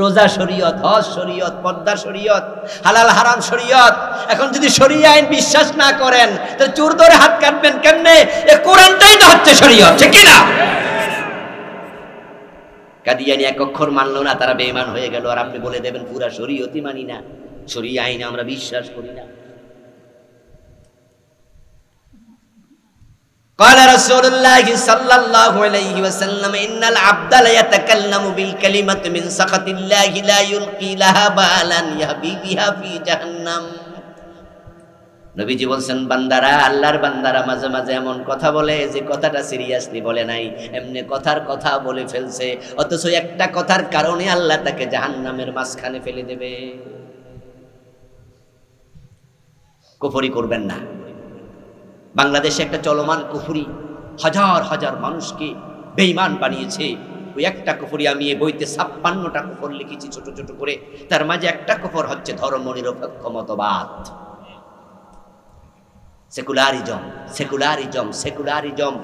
রোজা শরীয়ত, হজ শরীয়ত, পর্দা শরীয়ত, হালাল হারাম শরীয়ত। এখন যদি শরিয়া আইন বিশ্বাস না করেন তো চোর ধরে হাত কাটবেন কেমনে? এই কোরআনটাই তো হচ্ছে শরীয়ত, ঠিক কি না? কাদিয়ানি এক অক্ষর মানলো না, তারা বেঈমান হয়ে গেল। আর আপনি বলে দেবেন পুরা শরীয়তই মানি না, শরিয়া আইনে আমরা বিশ্বাস করি না। قال رسول الله صلى الله عليه وسلم إن العبد لا يتكلم بالكلمة من سخط الله لا يلقي لها بالا يهبي بها في جهنم। নবীজি বলেন বান্দারা, আল্লাহর বান্দারা মাঝে মাঝে এমন কথা বলে যে কথাটা সিরিয়াসলি বলে নাই, এমনি কথার কথা বলে ফেলছে, অথচ একটা কথার কারণে আল্লাহ তাকে জাহান্নামের মাঝখানে ফেলে দেবে। কুফরি করবেন না। বাংলাদেশে একটা চলমান কুফরি হাজার হাজার মানুষকে বেঈমান বানিয়েছে। ওই একটা কুফরি, আমি এই বইতে 56টা কুফর লিখেছি ছোট ছোট করে। তার মাঝে একটা কুফর হচ্ছে ধর্ম নিরপেক্ষ মতবাদ, সেকুলারিজম। সেকুলারিজম সেকুলারিজম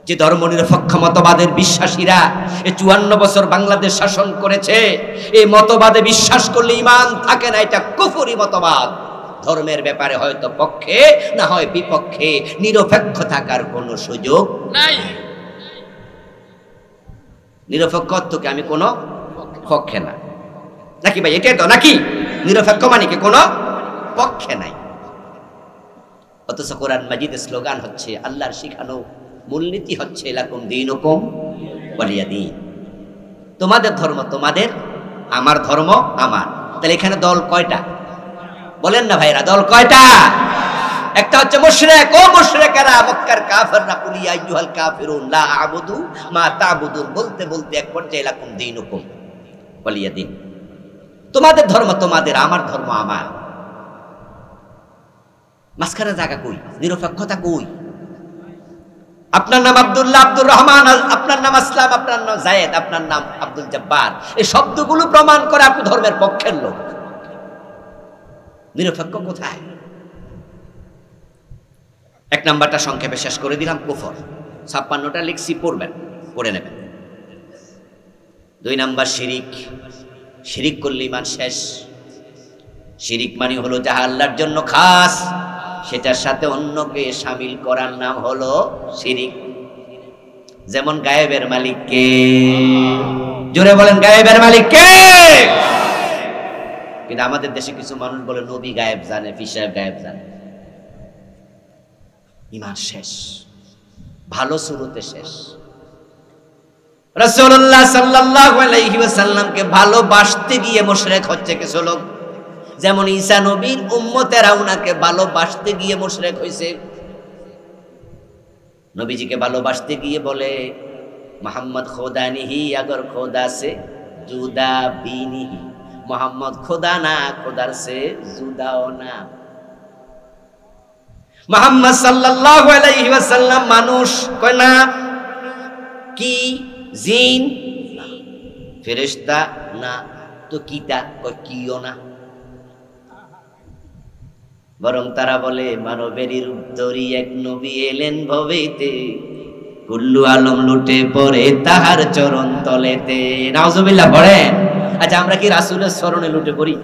যে ধর্ম নিরপেক্ষ মতবাদের বিশ্বাসীরা এই 54 বছর বাংলাদেশ শাসন করেছে, এই মতবাদে বিশ্বাস করলে ঈমান থাকে না, এটা কুফরি মতবাদ। ধর্মের ব্যাপারে হয়তো পক্ষে না হয় বিপক্ষে, নিরপেক্ষ থাকার কোনো সুযোগ নাই। নিরপেক্ষত্বকে আমি কোনো পক্ষে না, নাকি ভাই? এটাই তো নাকি নিরপেক্ষ মানে কি কোনো পক্ষে নাই। অথচ কোরআন মাজিদের স্লোগান হচ্ছে, আল্লাহর শিখানো মূলনীতি হচ্ছে লাকুম দীনুকুম ওয়ালিয়া দীন। তোমাদের ধর্ম তোমাদের, আমার ধর্ম আমার। তাহলে এখানে দল কয়টা বলেন না ভাইরা? দল কয়টা? একটা হচ্ছে মুশরিক। ও মুশরিকেরা, মক্কার কাফেররা, কুল ইয়া আইয়ুহাল কাফিরুন লা আ'বুদু মা তা'বুদুন বলতে বলতে এক পর্যায়ে লাকুম দীনুকুম ওয়ালিয়া দীন। তোমাদের ধর্ম তোমাদের, আমার ধর্ম আমার। মাঝখানে জায়গা কই? নিরপেক্ষতা কই? আপনার নাম আব্দুল্লাহ, আব্দুর রহমান, আপনার নাম আসলাম, আপনার নাম জায়েদ, আপনার নাম আব্দুল জব্বার, এই শব্দগুলো প্রমাণ করে আপনি ধর্মের পক্ষের লোক। নিরপেক্ষ কোথায়? এক নাম্বারটা সংক্ষেপে শেষ করে দিলাম, কুফর। 56টা লিখছি, পড়বেন, পড়ে নেবেন। 2 নাম্বার শিরিক। শিরিক করলে ঈমান শেষ। শিরিক মানে হলো যাহা আল্লাহর জন্য খাস, সেটার সাথে অন্যকে শামিল করার নাম হলো শিরিক। যেমন গায়েবের মালিক কে? জোরে বলেন, গায়েবের মালিক কে? কিন্তু আমাদের দেশে কিছু মানুষ বলে নবী গায়েব জানে, পীর সাহেব গায়েব জানে। ঈমান শেষ, ভালো শুরুতে শেষ। রাসূলুল্লাহ সাল্লাল্লাহু আলাইহি ওয়াসাল্লামকে ভালোবাসতে গিয়ে মুশরিক হচ্ছে কিছু লোক। যেমন ঈসা নবীর উম্মতেরা উনাকে ভালোবাসতে গিয়ে মুশরিক হইছে। নবীজিকে ভালোবাসতে গিয়ে বলে মোহাম্মদ খোদা নিহি, अगर খোদা সে জুদা भी नहीं। মোহাম্মদ খোদা না, খোদার সে জুদাও না। মুহাম্মদ সাল্লাল্লাহু আলাইহি ওয়াসাল্লাম মানুষ কয় না, কি জিন না, ফেরেশতা না, তো কিতা কয় কিও না। বরং তারা বলে মানবেরই রূপ ধরি এক নবী এলেন ভবেতে, কুল্লু আলম লুটে পড়ে তাহার চরণ তলেতে। নাউজুবিল্লাহ পড়ে। আচ্ছা আমরা কি রাসূলের চরণে লুটে পড়ি?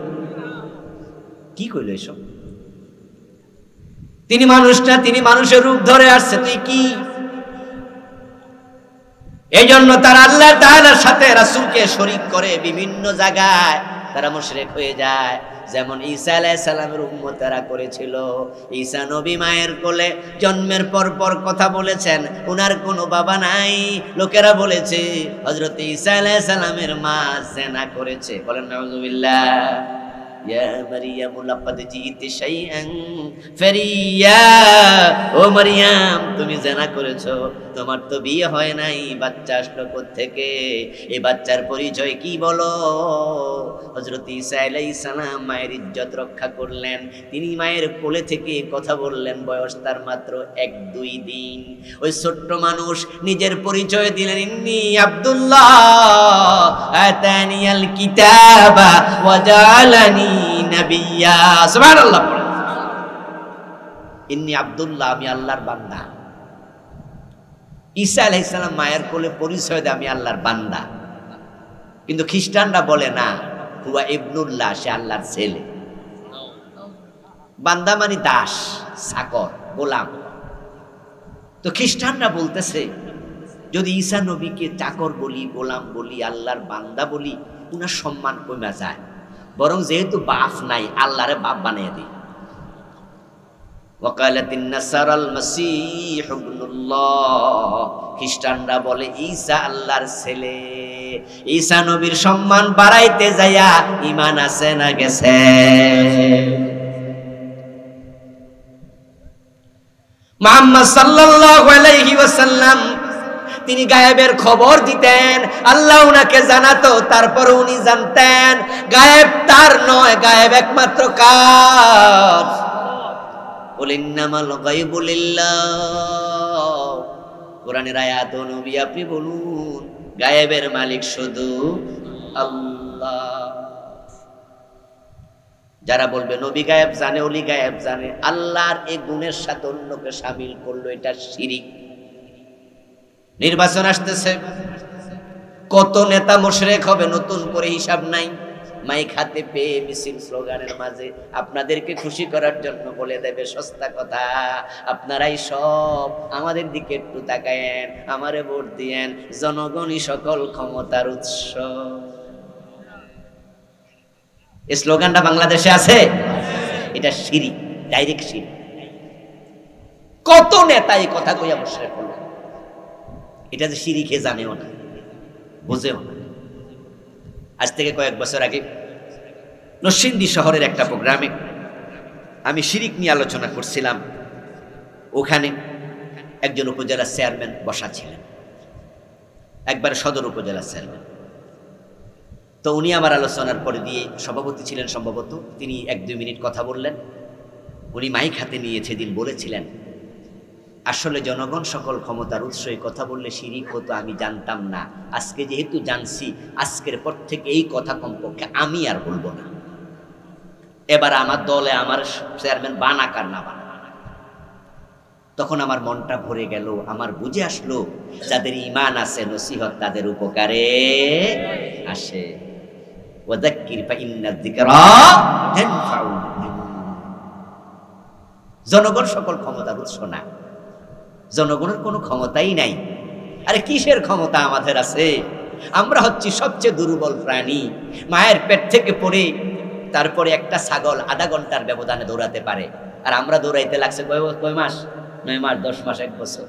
কি কইল এসব? তিনি মানুষটা, তিনি মানুষের রূপ ধরে আসছে, তুই কি? এই জন্য তারা আল্লাহ তাআলার সাথে রাসূলকে শরীক করে বিভিন্ন জায়গায় তারা মুশরিক হয়ে যায়। যেমন ঈসা আলাইহিস সালামের উম্মতেরা করেছিল। ঈসা নবী মায়ের কোলে জন্মের পর পর কথা বলেছেন, উনার কোনো বাবা নাই। লোকেরা বলেছে হযরত ঈসা আলাইহিস সালামের মা জিনা করেছে। বলেন নাউজুবিল্লাহ। ইয়া মারইয়াম লাকাদ জিতি শাইআন ফারিয়া, ও মারইয়াম তুমি জিনা করেছো, তোমার তো বিয়ে হয় নাই, বাচ্চা আসলো কোত্থেকে? এই বাচ্চার পরিচয় কি বলো? হযরত ঈসা আলাইহিস সালাম মায়ের ইজ্জত রক্ষা করলেন। তিনি মায়ের কোলে থেকে কথা বললেন, বয়স তার মাত্র 1-2 দিন। ওই ছোট্ট মানুষ নিজের পরিচয় দিলেন, ইন্নী আব্দুল্লাহ আতানিয়াল কিতাবা ওয়া জাআলানি নাবিয়্যা। সুবহানাল্লাহ। ইন্নী আব্দুল্লাহ, আমি আল্লাহর বান্দা। ঈসা আলাইহিস সালাম মায়ের কোলে পরিচয় দেয় আমি আল্লাহর বান্দা। কিন্তু খ্রিস্টানরা বলে না, হুয়া ইবনুল্লাহ, সে আল্লাহর ছেলে। বান্দা মানে দাস, চাকর, গোলাম। তো খ্রিস্টানরা বলতেছে যদি ঈসা নবীকে চাকর বলি, গোলাম বলি, আল্লাহর বান্দা বলি, উনার সম্মান কমে যায়। বরং যেহেতু বাপ নাই, আল্লাহরে বাপ বানিয়ে দিই। ওয়াকালাতিন নাসারাল মাসীহ ইবনুল্লাহ, খ্রিস্টানরা বলে ঈসা আল্লাহর ছেলে। ঈসা নবীর সম্মান বাড়াইতে যাইয়া ঈমান আছে না গেছে? মুহাম্মদ সাল্লাল্লাহু আলাইহি ওয়াসাল্লাম তিনি গায়েবের খবর দিতেন, আল্লাহ উনাকে জানাতো, তারপর উনি জানতেন গায়েব তার নয়, গায়েব একমাত্র কার? ইন্নামাল গায়বু লিল্লাহ। কোরআনের আয়াত, নবী আপনি বলুন গায়েবের মালিক শুধু আল্লাহ। যারা বলবে নবী গায়েব জানে, ওলি গায়েব জানে, আল্লাহর এই গুণের সাথে অন্যকে শামিল করলো, এটা শিরিক। নির্বাচন আসতেছে, কত নেতা মুশরিক হবে নতুন করে হিসাব নাই। মাইক হাতে পেয়ে মিছিল স্লোগানের মাঝে আপনাদেরকে খুশি করার জন্য বলে দেবে সস্তা কথা, আপনারাই সব, আমাদের দিকে একটু তাকায়েন, আমারে ভোট দিয়েন, জনগণই সকল ক্ষমতার উৎস। এই স্লোগানটা বাংলাদেশে আছে? এটা শিরিক, ডাইরেক্ট শিরিক। কত নেতা এই কথা কইয়া মুশরিক হলো। এটা যে শিরিকে জানেও না, বুঝেও না। আজ থেকে কয়েক বছর আগে নরসিংদী শহরের একটা প্রোগ্রামে আমি শিরিক নিয়ে আলোচনা করছিলাম। ওখানে একজন উপজেলা চেয়ারম্যান বসা ছিলেন, একবার সদর উপজেলা চেয়ারম্যান। তো উনি আমার আলোচনার পরে দিয়ে সভাপতি ছিলেন সম্ভবত, তিনি 1-2 মিনিট কথা বললেন। উনি মাইক হাতে নিয়ে সেদিন বলেছিলেন, আসলে জনগণ সকল ক্ষমতার উৎস, এই কথা বললে শিরিক হতো, আমি জানতাম না। আজকে যেহেতু জানছি, আজকের পর থেকে এই কথা কমপক্ষে আমি আর বলবো না। এবার আমার দলে আমার চেয়ারম্যান বানাকার না বানা। তখন আমার মনটা ভরে গেল, আমার বুঝে আসলো যাদের ঈমান আছে নসিহত তাদের উপকারে আসে। ওয়াযাক্কির ফাইন্নায যিকরা তানফাউল মুমিনিন। জনগণ সকল ক্ষমতার উৎস না, জনগণের কোনো ক্ষমতাই নাই। আরে কিসের ক্ষমতা আমাদের আছে? আমরা হচ্ছি সবচেয়ে দুর্বল প্রাণী। মায়ের পেট থেকে পড়ে তারপরে একটা ছাগল আধা ঘন্টার ব্যবধানে দৌড়াতে পারে, আর আমরা দৌড়াইতে লাগছে কয় মাস? 9 মাস, 10 মাস, 1 বছর।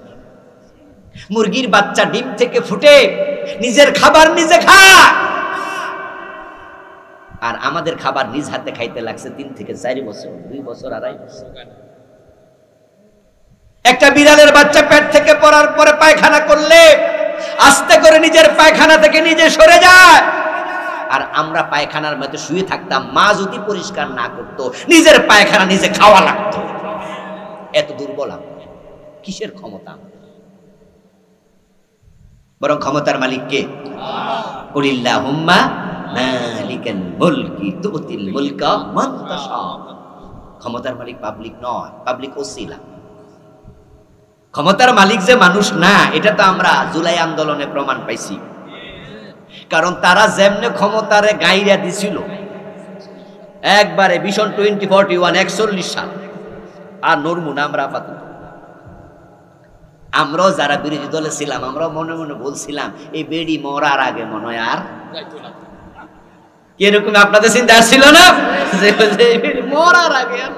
মুরগির বাচ্চা ডিম থেকে ফুটে নিজের খাবার নিজে খায়, আর আমাদের খাবার নিজ হাতে খাইতে লাগছে 3 থেকে 4 বছর, 2 বছর, 2.5 বছর। একটা বিড়ালের বাচ্চা পেট থেকে পড়ার পরে পায়খানা করলে আস্তে করে নিজের পায়খানা থেকে নিজে সরে যায়, আর আমরা পায়খানার মধ্যে শুয়ে থাকতাম, মা যদি পরিষ্কার না করতো নিজের পায়খানা নিজে খাওয়া লাগতো। এত দুর্বল আমরা। কিসের ক্ষমতা? বরং ক্ষমতার মালিক কে? কুলিল্লাহুম্মা মালিকাল মুলকি তুতিল মুলকা মান তাশা। ক্ষমতার মালিক পাবলিক নয়, পাবলিক ওসিলা। ক্ষমতার মালিক যে মানুষ না, এটা তো আমরা জুলাই আন্দোলনে প্রমাণ পাইছি। কারণ তারা যেমনে ক্ষমতারে গাইরা দিছিল একবারে ভীষণ 2041 41 সাল, আর নরমু না আমরা আপাতত। আমরাও যারা বিরোধী দলে ছিলাম, আমরা মনে মনে বলছিলাম এই বেড়ি মরার আগে মনে হয় আর কিরকম আপনাদের চিন্তা ছিল না যে মরার আগে আর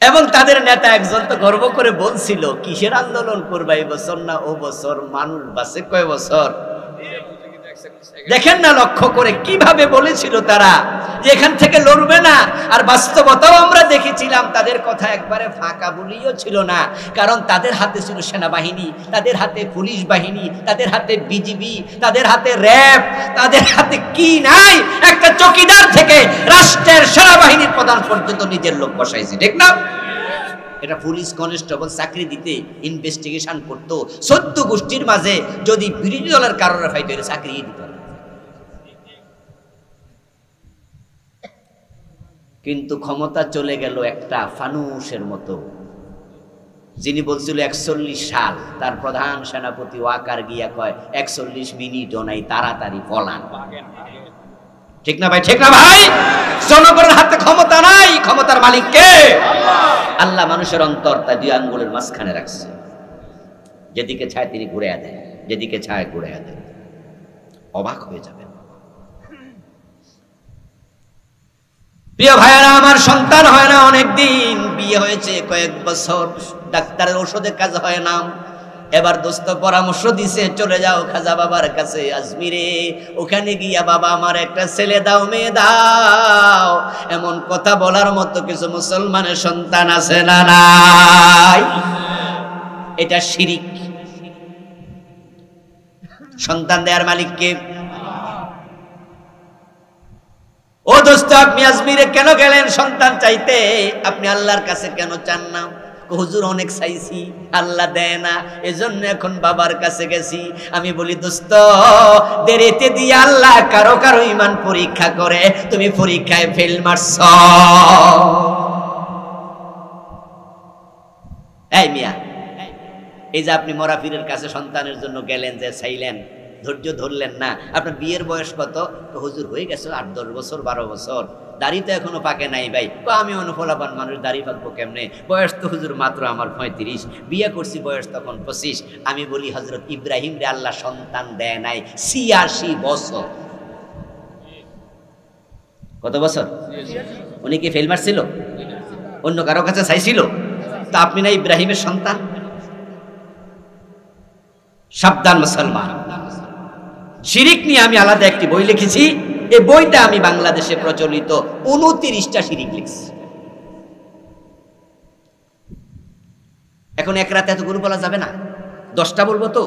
এবং তাদের নেতা একজন তো গর্ব করে বলছিল, কিসের আন্দোলন করবা এই বছর না ও বছর, মানুষ বাঁচে কয় বছর। দেখেন না লক্ষ্য করে কিভাবে বলেছিল তারা যে এখান থেকে লড়বে না। আর বাস্তবতাও আমরা দেখেছিলাম তাদের কথা একবারে ফাঁকা বলিও ছিল না, কারণ তাদের হাতে ছিল সেনাবাহিনী, তাদের হাতে পুলিশ বাহিনী, তাদের হাতে বিজিবি, তাদের হাতে র্যাব, তাদের হাতে কি নাই, একটা চকিদার থেকে রাষ্ট্রের সেনাবাহিনীর প্রধান পর্যন্ত নিজের লোক বসাইছে, ঠিক না? এটা পুলিশ কনস্টেবল চাকরি দিতে ইনভেস্টিগেশন করতো 14 গোষ্ঠীর মাঝে, যদি বিরোধী দলের কারণে ফাইট হলে চাকরি দিত। কিন্তু ক্ষমতা চলে গেল একটা ফানুসের মতো। যিনি বলছিল 41 সাল, তার প্রধান সেনাপতি ওয়াকার গিয়া কয় 41 মিনিটও নাই, তাড়াতাড়ি পলান। ঠিক না ভাই? ঠিক না ভাই? জনগণের হাতে ক্ষমতা নাই, ক্ষমতার মালিক কে? আল্লাহ মানুষের অন্তর তা 2 আঙ্গুলের মাঝখানে রাখছে, যেদিকে চায় তিনি ঘুরে দেন, যেদিকে চায় ঘুরে দেন। অবাক হয়ে যাবেন। প্রিয় ভাইয়েরা, আমার সন্তান হয় না অনেকদিন, বিয়ে হয়েছে কয়েক বছর, ডাক্তারের ওষুধে কাজ হয় না। এবার দোস্ত পরামর্শ দিছে, চলে যাও খাজা বাবার কাছে আজমিরে, ওখানে গিয়া বাবা আমার একটা ছেলে দাও, মেয়ে দাও। এমন কথা বলার মতো কিছু মুসলমানের সন্তান আছে না নাই? এটা শিরিক। সন্তান দেয়ার মালিক কে? ও দোস্ত, আপনি আজমিরে কেন গেলেন সন্তান চাইতে? আপনি আল্লাহর কাছে কেন চান না? হুজুর অনেক চাইছি, আল্লাহ দেয় না, এজন্য এখন বাবার কাছে গেছি। আমি বলি দোস্ত, দেরিতে দিয়ে আল্লাহ কারো কারো ঈমান পরীক্ষা করে, তুমি পরীক্ষায় ফেল মারছ। এই মিয়া, এই যে আপনি মরাফিরের কাছে সন্তানের জন্য গেলেন, যে চাইলেন, ধৈর্য ধরলেন না। আপনার বিয়ের বয়স কত? হুজুর হয়ে গেছে 8-10 বছর 12 বছর, দাড়ি তো এখনো পাকে নাই ভাই। আমি অনুফলাবান মানুষ, দাড়ি পাকবো কেমনে? বয়স তো হুজুর মাত্র আমার 35, বিয়ে করছি বয়স তখন 25। আমি বলি হযরত ইব্রাহিম রে আল্লাহ সন্তান দেয় নাই 86 বছর। কত বছর? উনি কি ফেল মারছিল? অন্য কারো কাছে চাইছিল? তা আপনি না ইব্রাহিমের সন্তান? সাবধান মুসলমান। শিরিক নিয়ে আমি আলাদা একটি বই লিখেছি, এই বইটা আমি বাংলাদেশে প্রচলিত 29টা শিরিক লিখছি। এখন এক রাতে এতগুলো বলা যাবে না, 10টা বলবো তো।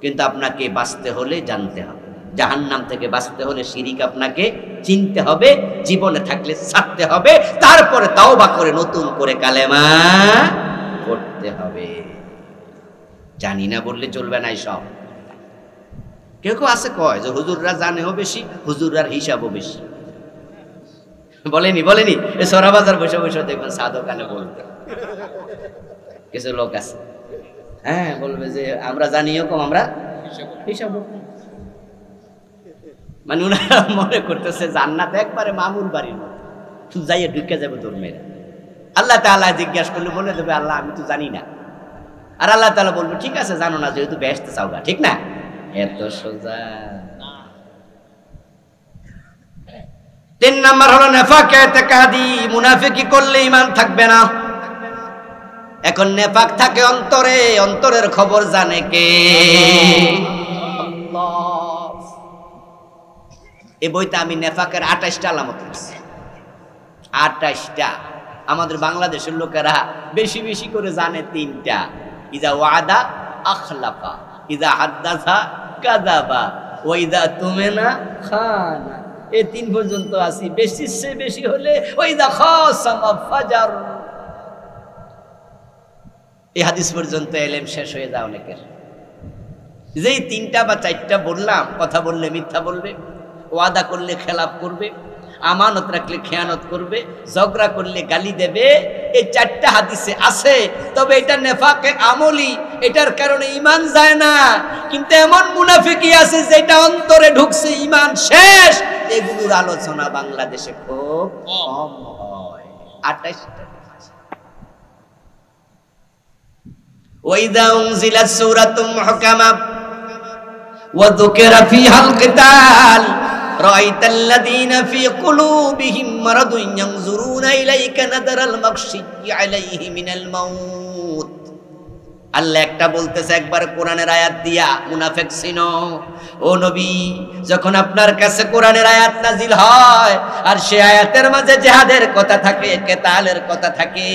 কিন্তু আপনাকে বাঁচতে হলে জানতে হবে, জাহান্নাম থেকে বাঁচতে হলে শিরিক আপনাকে চিনতে হবে, জীবনে থাকলে ছাড়তে হবে, তারপরে তাওবা করে নতুন করে কালেমা পড়তে হবে। জানি না বললে চলবে না। সব কেউ কেউ আছে কয় যে হুজুররা জানেও বেশি, হুজুররার হিসাবও বেশি। বলেনি বলেনি এই সরাবাজার বসে বসে দেখবেন সাধু কানে বলবে, কিছু লোক আছে, হ্যাঁ বলবে যে আমরা জানিও কম, আমরা হিসাবও। মানে উনারা মনে করতেছে জান্নাত একবারে মামুল বাড়ির মতো, শুধু যাইয়ে ঢুকে যাবে তোর মেয়েরা। আল্লাহ তাআলা জিজ্ঞাসা করলে বলে দেবে আল্লাহ আমি তো জানি না। আর আল্লাহ তাআলা বলবে ঠিক আছে, জানো না যেহেতু বেহেশতে চাওগা, ঠিক না? এত সোজা। 3 নাম্বার হলো নেফাক ইতিকাদি, মুনাফিকি করলে ঈমান থাকবে না। এখন নেফাক থাকে অন্তরে, অন্তরের খবর জানে কে? আল্লাহ। এই বইতে আমি নেফাকের 28টা আলামত লিখছি, 28টা। আমাদের বাংলাদেশের লোকেরা বেশি বেশি করে জানে 3টা। ইজা ওয়াদা আখলাফা, ইজা হাদ্দাসা কাযাবা, ওয়া ইজা তুমিনা খানা। এই 3 পর্যন্ত আসি, বেশি সে বেশি হলে ওয়া ইজা খাসামা ফাজার। এই হাদিস পর্যন্ত এলেম শেষ হয়ে যায় অনেকের। যেই 3টা বা 4টা বললাম, কথা বললে মিথ্যা বলবে, ওয়াদা করলে খেলাপ করবে, আমানত রাখলে খেয়ানত করবে, ঝগড়া করলে গালি দেবে। এই 4টা হাদিসে আছে। তবে এটা নেফাকে আমলি, এটার কারণে ঈমান যায় না। কিন্তু এমন মুনাফিকি আছে যেটা অন্তরে ঢুকছে, ঈমান শেষ। এগুলোর আলোচনা বাংলাদেশে খুব কম হয়। 28টা। ওয়াইদা উনজিলাত সূরাতুম মুহকামা ওয়া যুকিরা ফিহাল কিতাল রাআইতাল্লাযীনা ফী কুলূবিহিম মারাদুন ইয়ানজুরুনা ইলাইকা নাদারাল মাগশিয়্যি আলাইহি মিনাল মাউত। আল্লাহ একটা বলতেছে একবার কোরআনের আয়াত দিয়া, মুনাফিক চিনো ও নবী, যখন আপনার কাছে কোরআনের আয়াত নাজিল হয় আর সে আয়াতের মাঝে জিহাদের কথা থাকে, কেতালের কথা থাকে,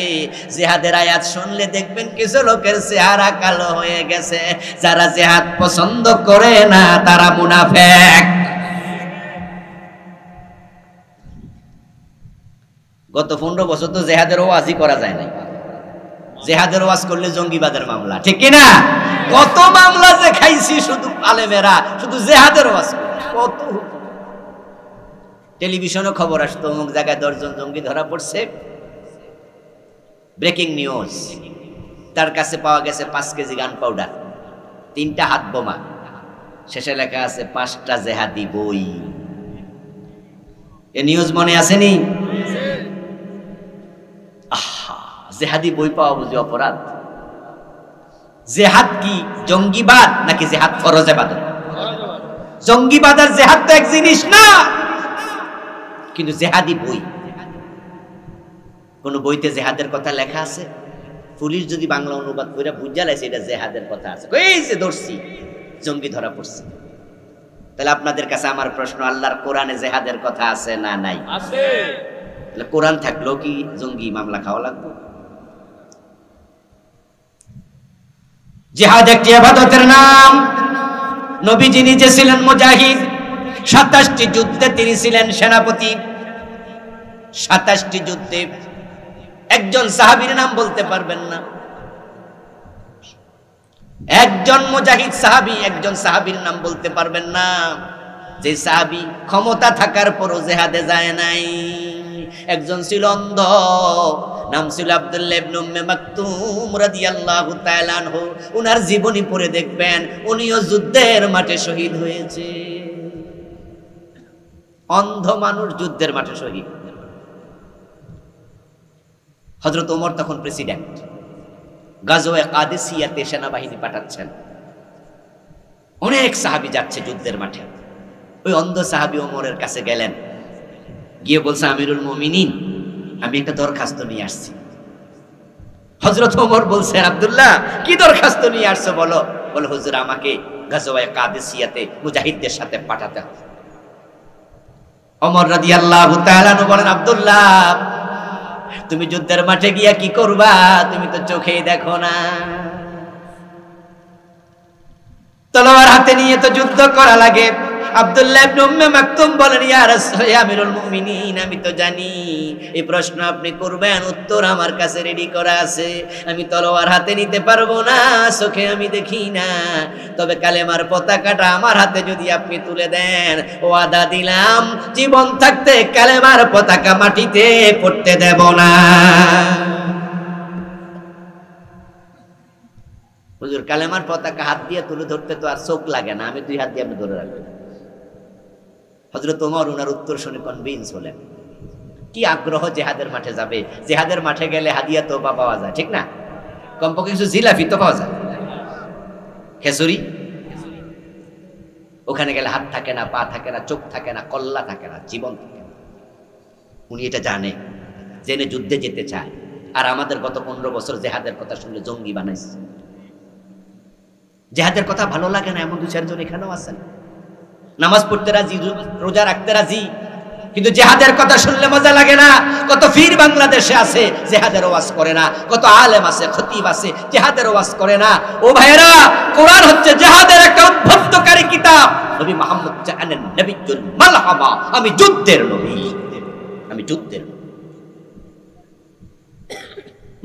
জিহাদের আয়াত শুনলে দেখবেন কিছু লোকের চেহারা কালো হয়ে গেছে। যারা জিহাদ পছন্দ করে না তারা মুনাফিক। গত 15 বছর তো জিহাদের ওয়াজই করা যায় নাই। জিহাদের ওয়াজ করলে জঙ্গিবাদের মামলা, ঠিক কি না? কত মামলা যে খাইছি শুধু আলেমেরা, শুধু জিহাদের ওয়াজ করে। কত টেলিভিশনে খবর আসতো অমুক জায়গায় 10 জন জঙ্গি ধরা পড়ছে, ব্রেকিং নিউজ। তার কাছে পাওয়া গেছে 5 কেজি গান পাউডার, 3টা হাত বোমা, শেষে লেখা আছে 5টা জেহাদি বই। এ নিউজ মনে আসেনি? জেহাদি বই পাওয়া বুঝি অপরাধ? জেহাদ কি জঙ্গিবাদ নাকি জেহাদ ফরজে ইবাদত? জঙ্গিবাদ আর জেহাদ তো এক জিনিস না। কিন্তু জেহাদি বই, কোন বইতে জেহাদের কথা লেখা আছে? পুলিশ যদি বাংলা অনুবাদ করে বুঝা লাইছে এটা জেহাদের কথা আছে, এই যে ধরছি জঙ্গি ধরা পড়ছে। তাহলে আপনাদের কাছে আমার প্রশ্ন, আল্লাহর কোরআনে জেহাদের কথা আছে না নাই? আছে। তাহলে কোরআন থাকলেও কি জঙ্গি মামলা খাওয়া লাগবে? জিহাদ একটি ইবাদতের নাম। নবীজি নিজে ছিলেন মুজাহিদ। 27টি যুদ্ধে তিনি ছিলেন সেনাপতি। 27টি যুদ্ধে একজন সাহাবীর নাম বলতে পারবেন না। একজন মুজাহিদ সাহাবী, একজন সাহাবীর নাম বলতে পারবেন না যে সাহাবী ক্ষমতা থাকার পরও জিহাদে যায় নাই। একজন ছিল অন্ধ, নাম ছিল আব্দুল্লাহ ইবনে উম্মে মাকতুম রাদিয়াল্লাহু তাআলা আনহু। উনার জীবনী পড়ে দেখবেন উনিও যুদ্ধের মাঠে শহীদ হয়েছে। অন্ধ মানুষ যুদ্ধের মাঠে শহীদ। হযরত ওমর তখন প্রেসিডেন্ট, গাজওয়ে কাদেসিয়াতে সেনাবাহিনী পাঠাচ্ছেন। অনেক সাহাবী যাচ্ছে যুদ্ধের মাঠে। ওই অন্ধ সাহাবী ওমরের কাছে গেলেন, গিয়ে বলছে, আমিরুল মুমিনিন, আমি একটা দরখাস্ত নিয়ে আসছি। হযরত ওমর বলছে, আব্দুল্লাহ কি দরখাস্ত নিয়ে আসছো বলো? বলে, হুজুর আমাকে গাজওয়ে কাদেসিয়াতে মুজাহিদদের সাথে পাঠাতে হবে। ওমর রাদিয়াল্লাহু তাআলা বলেন, আব্দুল্লাহ তুমি যুদ্ধের মাঠে গিয়া কি করবা? তুমি তো চোখেই দেখো না। তলোয়ার হাতে নিয়ে তো যুদ্ধ করা লাগে। আব্দুল্লাহ ইবনে উম্মে মাকতুম বলেন, ইয়া রাসূল, ইয়া আমিরুল মুমিনিন, আমি তো জানি এই প্রশ্ন আপনি করবেন, উত্তর আমার কাছে রেডি করা আছে। আমি তলোয়ার হাতে নিতে পারবো না, চোখে আমি দেখি না। তবে কালেমার পতাকাটা আমার হাতে যদি আপনি তুলে দেন, ওয়াদা দিলাম জীবন থাকতে কালেমার পতাকা মাটিতে পড়তে দেব না। হুজুর কালেমার পতাকা হাত দিয়ে তুলে ধরতে তো আর চোখ লাগে না, আমি 2 হাত দিয়ে আপনি ধরে রাখবেন। হযরত ওমর ওনার উত্তর শুনে কনভিন্স হলেন। কি আগ্রহ জিহাদের মাঠে যাবে। জিহাদের মাঠে গেলে হাদিয়া তো পাওয়া যায়, ঠিক না? কমপক্ষে কিছু জিলাপি তো পাওয়া যায়, খেসুরি। ওখানে গেলে হাত থাকে না, পা থাকে না, চোখ থাকে না, কল্লা থাকে না, জীবন থাকে না। উনি এটা জানে, জেনে যুদ্ধে যেতে চায়। আর আমাদের গত 15 বছর জিহাদের কথা শুনলে জঙ্গি বানাইছে। জিহাদের কথা ভালো লাগে না এমন 2-4 জন এখানেও আছেন। নামাজ পড়তে রাজি, রোজা রাখতে রাজি, কিন্তু জিহাদের কথা শুনলে মজা লাগে না। কত ফির বাংলাদেশে আছে জিহাদের ওয়াজ করে না, কত আলেম আছে, খতিব আছে, জিহাদের ওয়াজ করে না। ও ভাইরা, কোরআন হচ্ছে জিহাদের একটা উদ্বুদ্ধকারী কিতাব। নবী মুহাম্মদ জানেন নবিয়ুল মালহামা, আমি যুদ্ধের নবী, আমি যুদ্ধের নবী।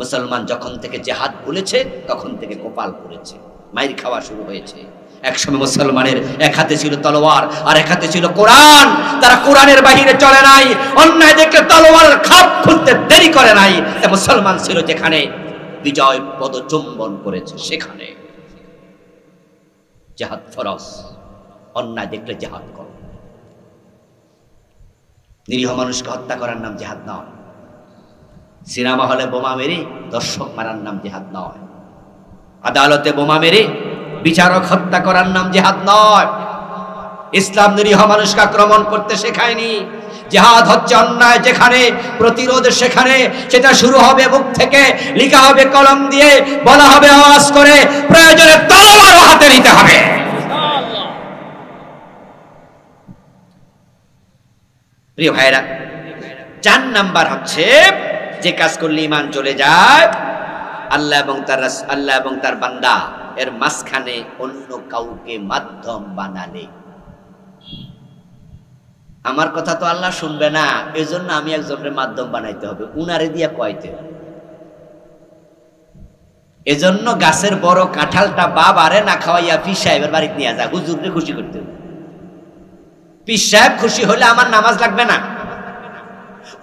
মুসলমান যখন থেকে জিহাদ বলেছে তখন থেকে কপাল পড়েছে, মাইর খাওয়া শুরু হয়েছে। একসময় মুসলমানের এক হাতে ছিল তলোয়ার আর এক হাতে ছিল কোরআন। তারা কোরআনের বাহিরে চলে নাই, অন্যায় দেখলে তলোয়ারের খাপ খুলতে দেরি করে নাই। মুসলমান ছিল যেখানে বিজয় পদচুম্বন করেছে সেখানে জিহাদ ফরজ। অন্যায় দেখলে জিহাদ করো। নিরীহ মানুষকে হত্যা করার নাম জিহাদ নয়। সিনেমা হলে বোমা মেরে দর্শক মারার নাম জিহাদ নয়। আদালতে বোমা মেরে বিচারক হত্যা করার নাম জিহাদ নয়। ইসলাম নিরীহ মানুষকে আক্রমণ করতে শেখায়নি। জিহাদ হচ্ছে অন্যায় যেখানে, প্রতিরোধ সেখানে। সেটা শুরু হবে মুখ থেকে, লেখা হবে কলম দিয়ে, বলা হবে আওয়াজ করে, প্রয়োজনে তলোয়ারও হাতে নিতে হবে। প্রিয় ভাইরা, 4 নাম্বার হচ্ছে যে কাজ করলে ঈমান চলে যায়, আল্লাহ এবং তার বান্দা এর মাঝখানে অন্য কাউকে মাধ্যম বানালে। আমার কথা তো আল্লাহ শুনবে না, এজন্য আমি একজনের মাধ্যম বানাইতে হবে, উনারে দিয়া কয়তে। এজন্য গাছের বড় কাঁঠালটা বাবারে না খাওয়াইয়া পীর সাহেবের বাড়িতে নিয়ে যা, হুজুরকে খুশি করতে হবে। পীর সাহেব খুশি হলে আমার নামাজ লাগবে না,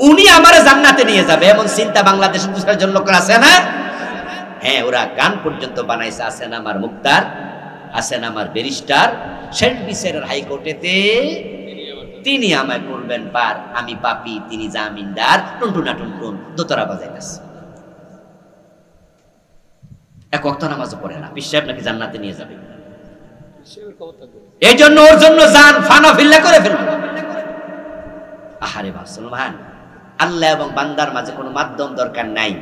উনি আমার জান্নাতে নিয়ে যাবে, এমন চিন্তা বাংলাদেশে দুজন লোক আছে না? হ্যাঁ, ওরা গান পর্যন্ত বানাইছে। আছেন আমার মুক্তার, আছেন আমার ব্যারিস্টার, সেন্ট বিচারের হাইকোর্টেতে তিনি আমায় করবেন পার, আমি পাপী, তিনি জামিনদার, টুনটুনা টুনটুন দোতরা বাজাইতেছে। এক ওয়াক্ত নামাজও পড়ে না, পীর সাহেব নাকি জান্নাতে নিয়ে যাবে। এই জন্য ওর জন্য জান ফানা ফিল্লা করে ফেলবে। আহারে মুসলমান, আল্লাহ এবং বান্দার মাঝে কোনো মাধ্যম দরকার নাই।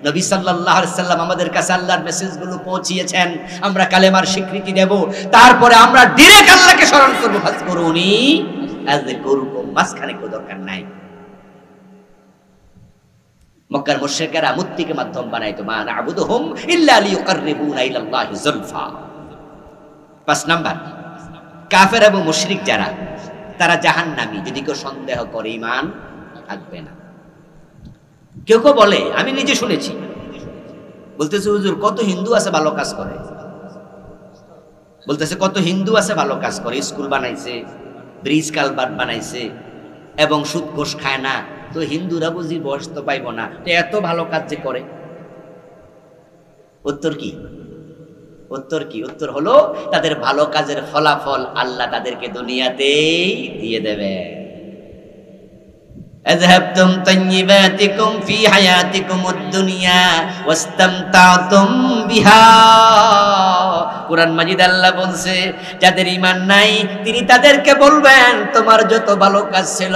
নবী সাল্লাল্লাহু আলাইহি সাল্লাম আমাদের কাছে আল্লাহর মেসেজগুলো পৌঁছিয়েছেন, আমরা কালেমার স্বীকৃতি দেব, তারপরে আমরা ডাইরেক্ট আল্লাহকে স্মরণ করব। ফাজকুরুনি আযকুরকুম, মাঝখানে কোনো দরকার নাই। মক্কার মুশরিকেরা মূর্তিকে মাধ্যম বানাইতো, মা না'বুদুহুম ইল্লা লিয়ুকাররিবুনা ইলাল্লাহি যুলফা। 5 নাম্বার, কাফের এবং মুশরিক যারা, তারা জাহান্নামী। যদি কেউ সন্দেহ করে ঈমান থাকবে না। কেউ কেউ বলে, আমি নিজে শুনেছি, বলতেছে হুজুর কত হিন্দু আছে ভালো কাজ করে, বলতেছে কত হিন্দু আছে ভালো কাজ করে, স্কুল বানাইছে, ব্রিজ কালভার্ট বানাইছে এবং সুদ ঘুষ খায় না, তো হিন্দুরা বুঝি বয়স তো পাইব না, তো এত ভালো কাজ যে করে। উত্তর কি? উত্তর কি? উত্তর হলো তাদের ভালো কাজের ফলাফল আল্লাহ তাদেরকে দুনিয়াতেই দিয়ে দেবে। আযহাবতুম তাইয়্যিবাতিকুম ফি হায়াতিকুমুদ দুনিয়া ওয়াস্তামতা'তুম বিহা। কুরআন মাজিদ আল্লাহ বলছে, যাদের ঈমান নাই তিনি তাদেরকে বলবেন, তোমার যত ভালো কাজ ছিল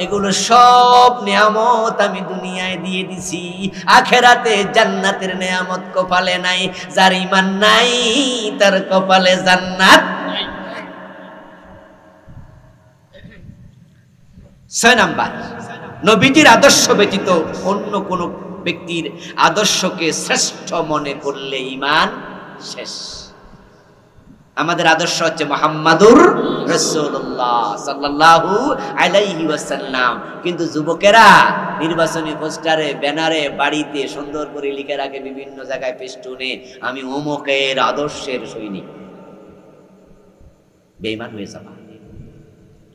এগুলো সব নিয়ামত আমি দুনিয়ায় দিয়ে দিছি, আখিরাতে জান্নাতের নিয়ামত কপালে নাই। যার ঈমান নাই তার কপালে জান্নাত নাই। 6 নাম্বার, নবীজির আদর্শ ব্যতীত অন্য কোন ব্যক্তির আদর্শকে শ্রেষ্ঠ মনে করলে ঈমান শেষ। আমাদের আদর্শ হচ্ছে মুহাম্মাদুর রাসূলুল্লাহ সাল্লাল্লাহু আলাইহি ওয়াসাল্লাম। কিন্তু যুবকেরা নির্বাচনী পোস্টারে, ব্যানারে, বাড়িতে সুন্দর করে লিখে রাখে, বিভিন্ন জায়গায় পেস্টুনে, আমি অমুকের আদর্শের সৈনিক। বেঈমান হয়ে যাবা।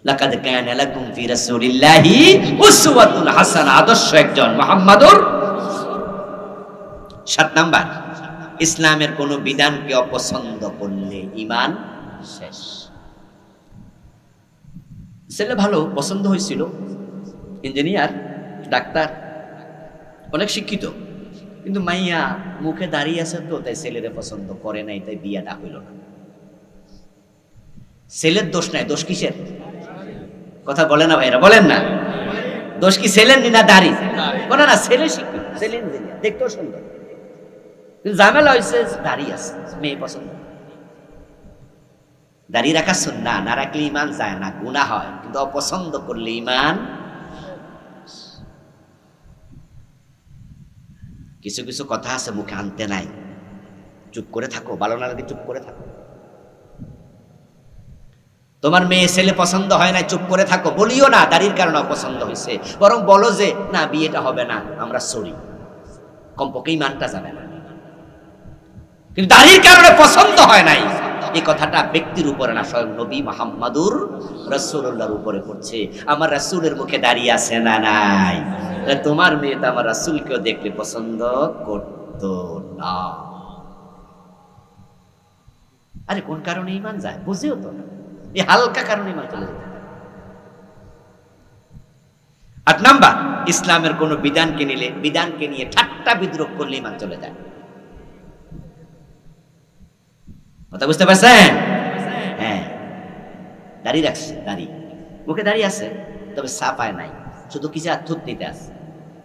লাকাদ কানা লাকুম ফি রাসূলিল্লাহি উসওয়াতুন হাসানাহ, আদর্শ একজন মুহাম্মাদুর। 7 নাম্বার, ইসলামের কোন বিধানকে অপছন্দ করলে ঈমান শেষ। ছেলে ভালো, পছন্দ হয়েছিল, ইঞ্জিনিয়ার, ডাক্তার, অনেক শিক্ষিত, কিন্তু মাইয়া মুখে দাঁড়িয়ে আছে, তো তাই ছেলেরে পছন্দ করে নাই, তাই বিয়েটা হইল না। ছেলের দোষ নাই, দোষ কিসের? কথা বলে না ভাইরা, বলেন না। দোষ কি ছেলের না দাড়ি? বলে না, ছেলে শিক্ষিত, ছেলে ইঞ্জিনিয়ার, দেখতেও সুন্দর, কিন্তু ঝামেলা হয়েছে দাড়ি আছে, মেয়ে পছন্দ। দাড়ি রাখা সুন্নাহ, না রাখলে ঈমান যায় না, গুনাহ হয়, কিন্তু অপছন্দ করলে ঈমান। কিছু কিছু কথা আছে মুখে আনতে নাই, চুপ করে থাকো, ভালো না লাগে চুপ করে থাকো। তোমার মেয়ে ছেলে পছন্দ হয় না, চুপ করে থাকো, বলিও না দাড়ির কারণে অপছন্দ হয়েছে, বরং বলো যে না বিয়েটা হবে না, আমরা সরি, কমপক্ষে ঈমানটা যাবে না। কিন্তু দাড়ির কারণে পছন্দ হয় নাই, এই কথাটা ব্যক্তির উপরে না, স্বয়ং নবী মুহাম্মাদুর রাসূলুল্লাহর উপরে পড়ছে। আমার রাসূলের মুখে দাঁড়িয়ে আছে না নাই? তোমার মেয়ে তো আমার রাসূলকেও দেখলে পছন্দ করতো না। আরে কোন কারণে ঈমান যায় বুঝেও তো না, এই হালকা কারণে ঈমান চলে যায়। ৮ নাম্বার, ইসলামের কোন বিধানকে নিয়ে ঠাট্টা বিদ্রূপ করলে ঈমান চলে যায়। কথা বুঝতে পারছেন? হ্যাঁ, দাড়ি রাখছে, দাড়ি মুখে দাড়ি আছে, তবে সাপায় নাই, শুধু কিছু থুত নিতে আছে,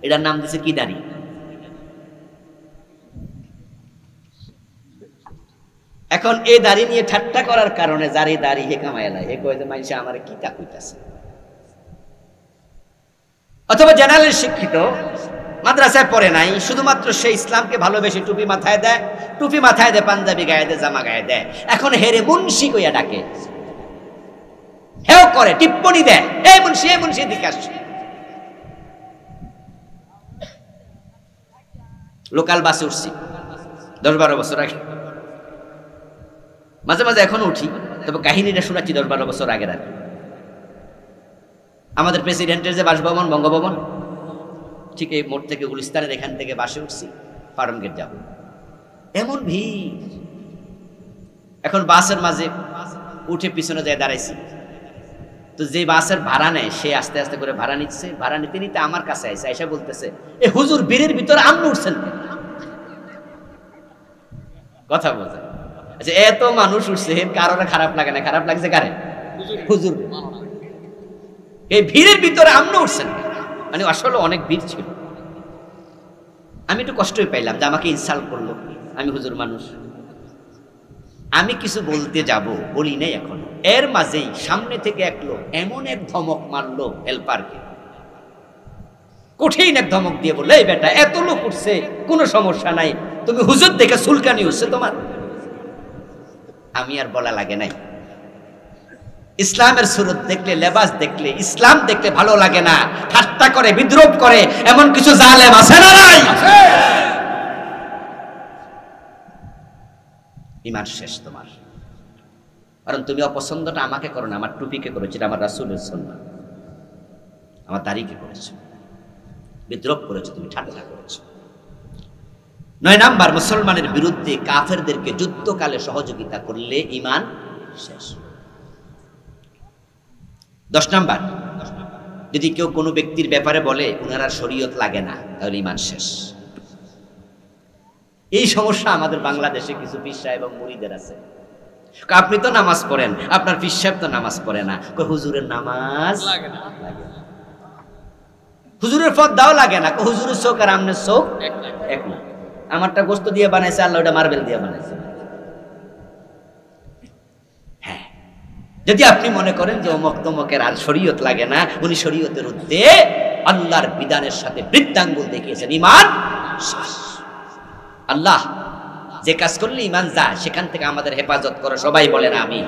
এটার নাম দিছে কি দাড়ি? এখন এই দাড়ি নিয়ে ঠাট্টা করার কারণে যার এই দাড়ি হে কামায় লাই, হে কয় যে মানুষ আমার কি তা কইতাছে। অথবা জেনারেল শিক্ষিত, মাদ্রাসায় পড়ে নাই, শুধুমাত্র সে ইসলামকে ভালোবেসে টুপি মাথায় দেয়, পাঞ্জাবি গায়ে দেয়, জামা গায়ে দেয়। এখন হেরে মুন্সি কইয়া ডাকে, হেও করে, টিপ্পনি দেয়, এই মুন্সি দিকে আসছে। লোকাল বাসে উঠছি 10-12 বছর আগে, মাঝে মাঝে এখনো উঠি, তবে কাহিনীটা শোনাচ্ছি 10-12 বছর আগের। আর আমাদের প্রেসিডেন্টের যে বাসভবন বঙ্গভবন, ঠিক এই মোড় থেকে গুলিস্তানের এখান থেকে বাসে উঠছি, ফার্ম গেট যাব, এমন ভিড়। এখন বাসের মাঝে উঠে পিছনে যায় দাঁড়াইছি, তো যে বাসের ভাড়া নেয় সে আস্তে আস্তে করে ভাড়া নিচ্ছে, ভাড়া নিতে নিতে আমার কাছে আইসা বলতেছে, এ হুজুর বীরের ভিতরে আপনি উঠছেন। কথা বলছে, আচ্ছা এত মানুষ উঠছে, কারোর খারাপ লাগে না? খারাপ লাগছে কারে? হুজুর। এই ভিড়ের ভিতরে আপনি উঠছেন, মানে আসলে অনেক ভিড় ছিল। আমি একটু কষ্টই পাইলাম যে আমাকে ইনসাল্ট করলো, আমি হুজুর মানুষ, আমি কিছু বলতে যাব, বলি নাই এখন। এর মাঝেই সামনে থেকে এক লোক এমন এক ধমক মারলো হেল্পারকে, কঠিন এক ধমক দিয়ে বললো, এই বেটা এত লোক উঠছে, কোনো সমস্যা নাই, তুমি হুজুর দেখে চুলকানি হচ্ছে তোমার। আমি আর বলা লাগে নাই। ইসলামের সুরত দেখলে, লেবাস দেখলে, ইসলাম দেখলে ভালো লাগে না, ঠাট্টা করে, বিদ্রূপ করে, এমন কিছু জালেম আছে না নাই? ঈমান শেষ তোমার। কারণ তুমি অপছন্দটা আমাকে করো না, আমার টুপিকে করেছো, এটা আমার রাসূলের সুন্নাহ, আমার দাড়িকে করেছো, বিদ্রূপ করেছো, তুমি ঠাট্টা করেছো। 9 নাম্বার, মুসলমানের বিরুদ্ধে কাফেরদেরকে যুদ্ধকালে সহযোগিতা করলে ঈমান শেষ। 10 নাম্বার, যদি কেউ কোনো ব্যক্তির ব্যাপারে বলে উনার শরীয়ত লাগে না, তাহলে ঈমান শেষ। এই সমস্যা আমাদের বাংলাদেশে কিছু পীর সাহেব এবং মুরিদের আছে। আপনি তো নামাজ পড়েন, আপনার পীর সাহেব তো নামাজ পড়ে না, হুজুরের নামাজ লাগে না, হুজুরের পর্দাও লাগে না, হুজুরের চোখ আর আমনের চোখ এক না, আমারটা গোস্ত দিয়ে বানাইছে, আল্লাহ ওটা মার্বেল দিয়ে বানাইছে। হ্যাঁ, যদি আপনি মনে করেন যে অমুক তমকের আর শরীয়ত লাগে না, উনি শরীয়তের ঊর্ধ্বে, আল্লাহর বিধানের সাথে বৃদ্ধাঙ্গুল দেখিয়েছেন, ঈমান শেষ। আল্লাহ যে কাজ করলে ঈমান যায়, সেখান থেকে আমাদের হেফাজত করে, সবাই বলেন আমিন।